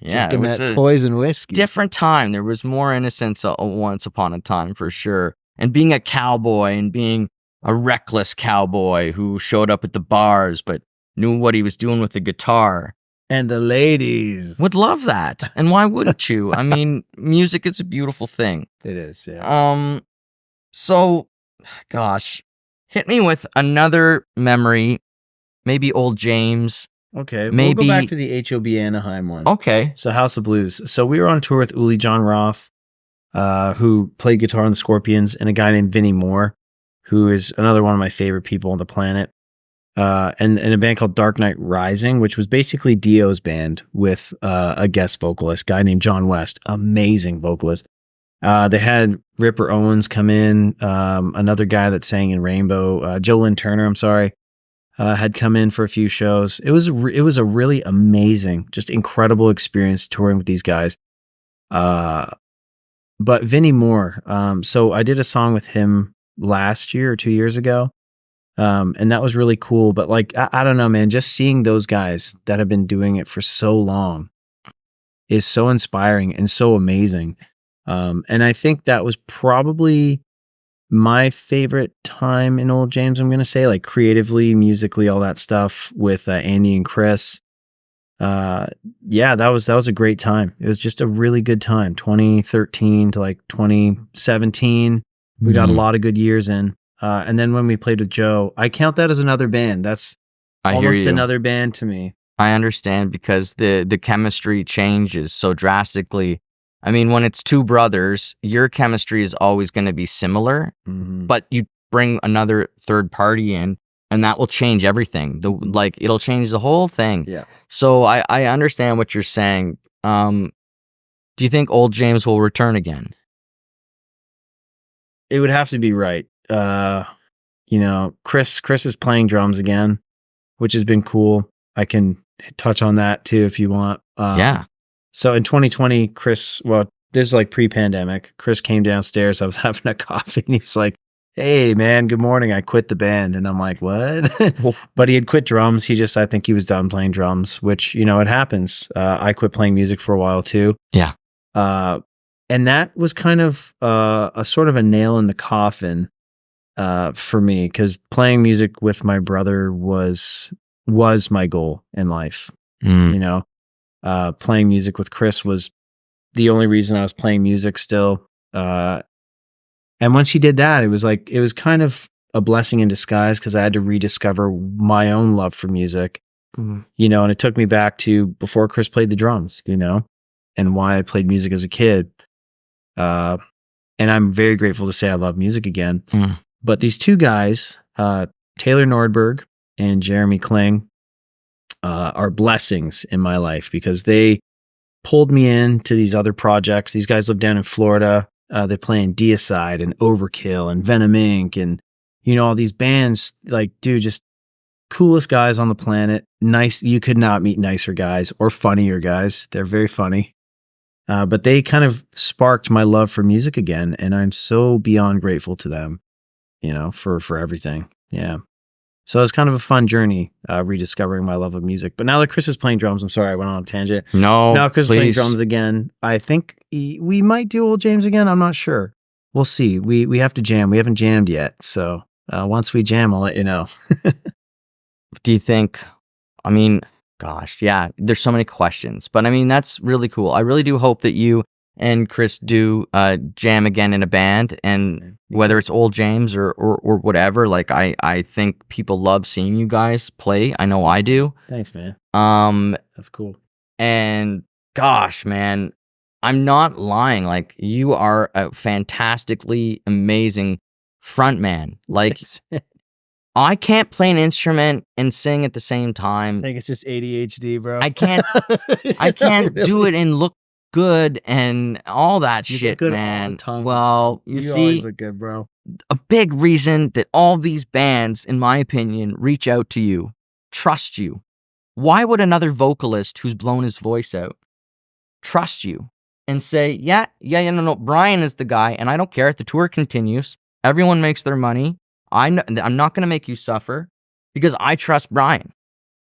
Yeah, it Drinking was that a poison whiskey. different time. There was more innocence once upon a time, for sure. And being a cowboy and being a reckless cowboy who showed up at the bars but knew what he was doing with the guitar. And the ladies. Would love that. And why wouldn't you? I mean, music is a beautiful thing. It is, yeah. So, gosh, hit me with another memory. Maybe Old James. Okay, Maybe we'll go back to the HOB Anaheim one. Okay. So House of Blues. So we were on tour with Uli John Roth, who played guitar on the Scorpions, and a guy named Vinnie Moore, who is another one of my favorite people on the planet. And a band called Dark Knight Rising, which was basically Dio's band with a guest vocalist, guy named John West, amazing vocalist. They had Ripper Owens come in, another guy that sang in Rainbow, Joe Lynn Turner, I'm sorry, had come in for a few shows. It was a really amazing, just incredible experience touring with these guys. But Vinnie Moore, so I did a song with him last year or 2 years ago. And that was really cool. But like, I don't know, man, just seeing those guys that have been doing it for so long is so inspiring and so amazing. And I think that was probably my favorite time in Old James, I'm going to say, like creatively, musically, all that stuff with Andy and Chris. Yeah, that was a great time. It was just a really good time. 2013 to like 2017. We got a lot of good years in. And then when we played with Joe, I count that as another band. That's almost another band to me. I understand, because the chemistry changes so drastically. I mean, when it's two brothers, your chemistry is always going to be similar, but you bring another third party in, and that will change everything. It'll change the whole thing. Yeah. So I understand what you're saying. Do you think Old James will return again? It would have to be right. Chris is playing drums again, which has been cool. I can touch on that too if you want. Yeah. So in 2020, Chris, well, this is like pre-pandemic. Chris came downstairs. I was having a coffee and he's like, "Hey man, good morning. I quit the band." And I'm like, "What?" But he had quit drums. I think he was done playing drums, which, it happens. I quit playing music for a while too. Yeah. And that was kind of a sort of a nail in the coffin for me, because playing music with my brother was my goal in life. Playing music with Chris was the only reason I was playing music still. And once he did that, it was kind of a blessing in disguise, because I had to rediscover my own love for music. And it took me back to before Chris played the drums, and why I played music as a kid. And I'm very grateful to say I love music again. But these two guys, Taylor Nordberg and Jeremy Kling, are blessings in my life, because they pulled me into these other projects. These guys live down in Florida. They play in Deicide and Overkill and Venom Inc. And, all these bands, like, dude, just coolest guys on the planet. Nice. You could not meet nicer guys or funnier guys. They're very funny. But they kind of sparked my love for music again. And I'm so beyond grateful to them, for everything. Yeah. So it was kind of a fun journey, rediscovering my love of music. But now that Chris is playing drums, I'm sorry, I went on a tangent. No, now Chris is playing please. drums again. I think we might do Old James again. I'm not sure. We'll see. We have to jam. We haven't jammed yet. So once we jam, I'll let you know. Do you think, I mean, gosh, yeah, there's so many questions, but I mean, that's really cool. I really do hope that you and Chris do jam again in a band, and whether it's Old James or whatever, like I think people love seeing you guys play. I know I do. Thanks, man. That's cool. And gosh, man, I'm not lying. Like, you are a fantastically amazing frontman. Like, I can't play an instrument and sing at the same time. I think it's just ADHD, bro. I can't do it and look good and all that shit, man. Well, you see, always look good, bro. A big reason that all these bands, in my opinion, reach out to you, trust you. Why would another vocalist who's blown his voice out trust you and say, no, Brian is the guy, and I don't care if the tour continues. Everyone makes their money. I'm not going to make you suffer. because I trust Brian.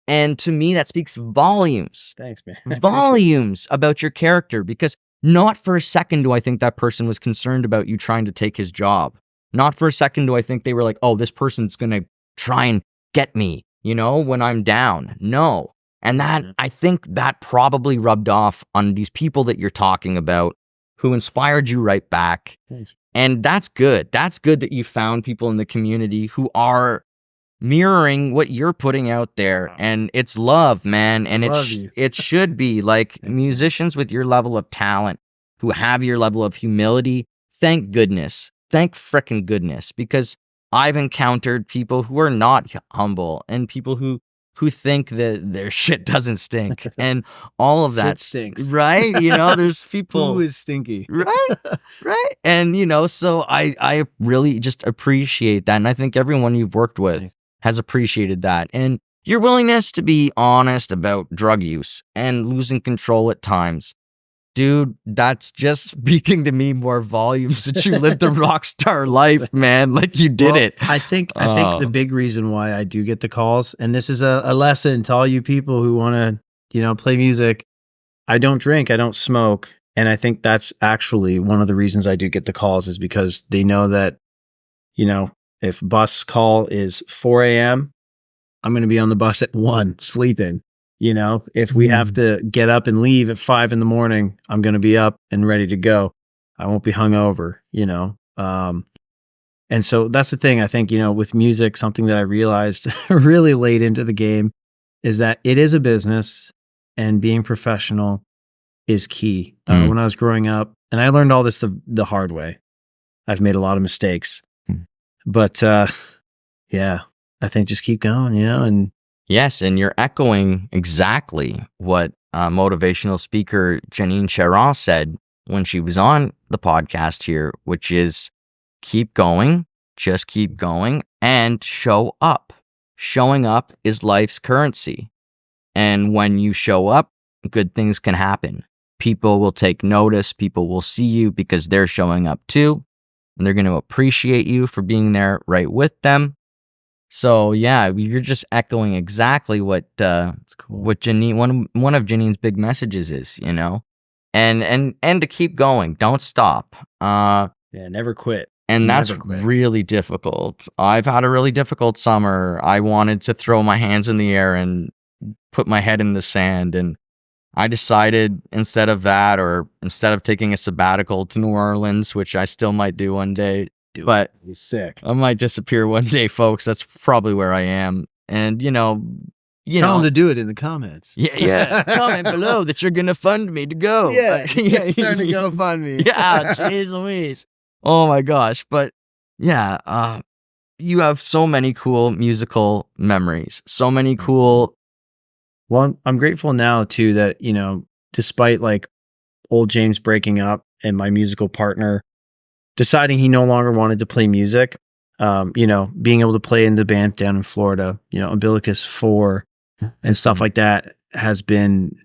And to me, that speaks volumes. Thanks, man. Volumes about your character, because not for a second do I think that person was concerned about you trying to take his job. Not for a second do I think they were like, oh, this person's going to try and get me, when I'm down. No. And that, I think that probably rubbed off on these people that you're talking about who inspired you right back. Thanks. And that's good. That's good that you found people in the community who are mirroring what you're putting out there, and it's love, man. And it should be like musicians with your level of talent, who have your level of humility. Thank goodness, thank frickin' goodness, because I've encountered people who are not humble and people who think that their shit doesn't stink and all of that shit stinks, right? There's people who is stinky, right? And so I really just appreciate that, and I think everyone you've worked with has appreciated that. And your willingness to be honest about drug use and losing control at times. Dude, that's just speaking to me more volumes that you lived the rock star life, man. Like you did it. I think the big reason why I do get the calls, and this is a lesson to all you people who want to, play music. I don't drink, I don't smoke. And I think that's actually one of the reasons I do get the calls, is because they know that, if bus call is 4 a.m., I'm going to be on the bus at 1 sleeping. If we have to get up and leave at 5 in the morning, I'm going to be up and ready to go. I won't be hungover, and so that's the thing. I think, with music, something that I realized really late into the game is that it is a business, and being professional is key. When I was growing up, and I learned all this the hard way. I've made a lot of mistakes. But yeah, I think just keep going, and yes, and you're echoing exactly what motivational speaker Janine Charon said when she was on the podcast here, which is keep going, just keep going, and show up. Showing up is life's currency. And when you show up, good things can happen. People will take notice, people will see you because they're showing up too. And they're going to appreciate you for being there right with them. So yeah, you're just echoing exactly what what Janine, one of Janine's big messages is, and to keep going, don't stop. Never quit. And that's really difficult. I've had a really difficult summer. I wanted to throw my hands in the air and put my head in the sand, and I decided instead of that, or instead of taking a sabbatical to New Orleans, which I still might do one day, but he's sick. I might disappear one day, folks. That's probably where I am. And, tell them to do it in the comments. Yeah. Comment below that you're going to fund me to go. Yeah. Starting to go fund me. Yeah. Jeez Louise. Oh my gosh. But yeah, you have so many cool musical memories, so many cool. Well, I'm grateful now too that, despite like Old James breaking up and my musical partner deciding he no longer wanted to play music, being able to play in the band down in Florida, Umbilicus 4 and stuff like that has been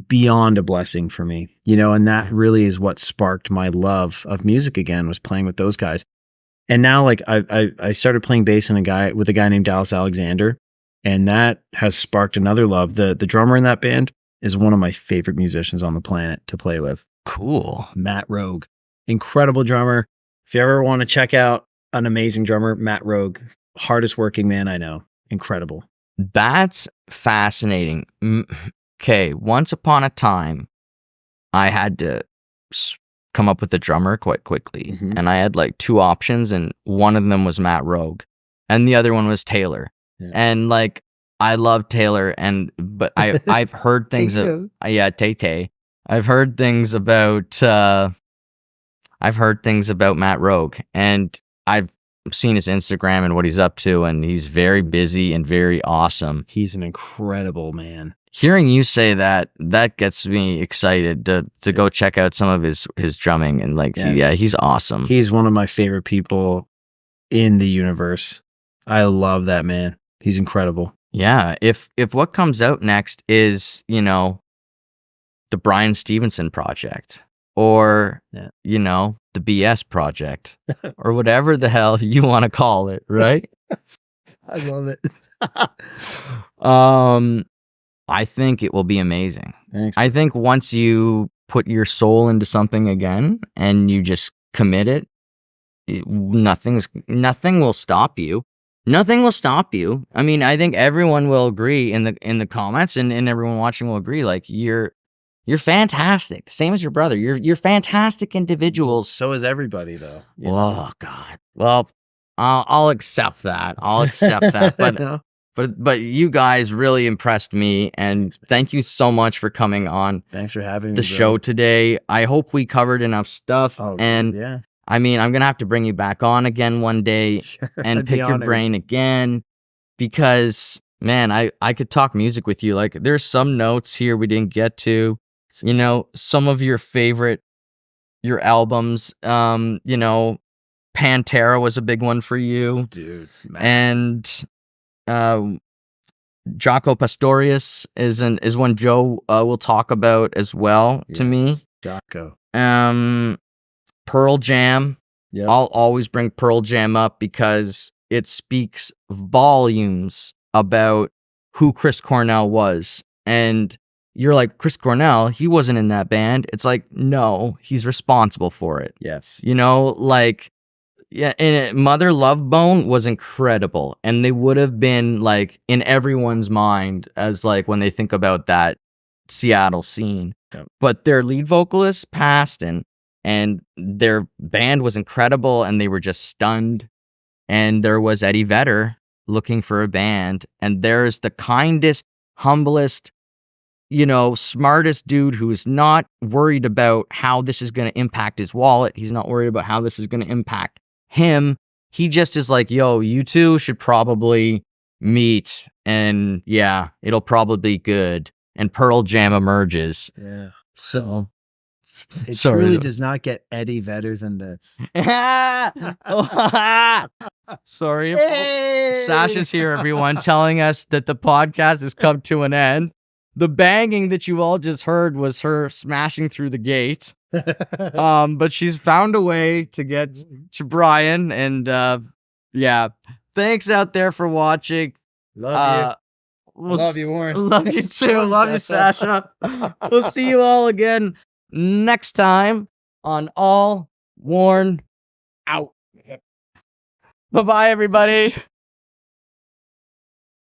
beyond a blessing for me, and that really is what sparked my love of music again, was playing with those guys. And now like I started playing bass with a guy named Dallas Alexander. And that has sparked another love. The drummer in that band is one of my favorite musicians on the planet to play with. Cool. Matt Rogue. Incredible drummer. If you ever want to check out an amazing drummer, Matt Rogue. Hardest working man I know. Incredible. That's fascinating. Okay, once upon a time, I had to come up with a drummer quite quickly. Mm-hmm. And I had like 2 options, and one of them was Matt Rogue, and the other one was Taylor. Yeah. And like, I love Taylor, but I've heard things Tay. I've heard things about Matt Rogue, and I've seen his Instagram and what he's up to, and he's very busy and very awesome. He's an incredible man. Hearing you say that gets me excited to go check out some of his drumming, and like he's awesome. He's one of my favorite people in the universe. I love that man. He's incredible. Yeah. If what comes out next is, the Brian Stephenson project, or, the BS project, or whatever the hell you want to call it, right? I love it. I think it will be amazing. Thanks. I think once you put your soul into something again and you just commit it, nothing will stop you. Nothing will stop you. I mean, I think everyone will agree in the comments, and everyone watching will agree. Like you're fantastic. Same as your brother. You're fantastic individuals. So is everybody, though. Oh God. Well, I'll accept that. I'll accept that. But you guys really impressed me, and thank you so much for coming on. Thanks for having me. The show today. I hope we covered enough stuff. Yeah. I mean, I'm gonna have to bring you back on again one day and pick your brain again, because man, I could talk music with you. Like there's some notes here we didn't get to. You know, some of your albums. You know, Pantera was a big one for you, dude. Man. And Jaco Pastorius is one Joe will talk about as well. To me, Jaco. Pearl Jam. Yep. I'll always bring Pearl Jam up because it speaks volumes about who Chris Cornell was. And you're like, Chris Cornell, he wasn't in that band. It's like, no, he's responsible for it. Yes. You know, like, yeah, and Mother Love Bone was incredible. And they would have been like in everyone's mind as like when they think about that Seattle scene. Yep. But their lead vocalist passed, and their band was incredible, and they were just stunned. And there was Eddie Vedder looking for a band, and there's the kindest, humblest, you know, smartest dude who's not worried about how this is going to impact his wallet. He's not worried about how this is going to impact him. He just is like, yo, you two should probably meet, and yeah, it'll probably be good. And Pearl Jam emerges. Yeah. So it truly does not get Eddie Vedder than this. Sorry. Hey! Sasha's here, everyone, telling us that the podcast has come to an end. The banging that you all just heard was her smashing through the gate. But she's found a way to get to Brian, and yeah. Thanks out there for watching. Love you. Love you, Warren. Love you too. Love you, Sasha. We'll see you all again next time on All Worn Out. Bye-bye, everybody.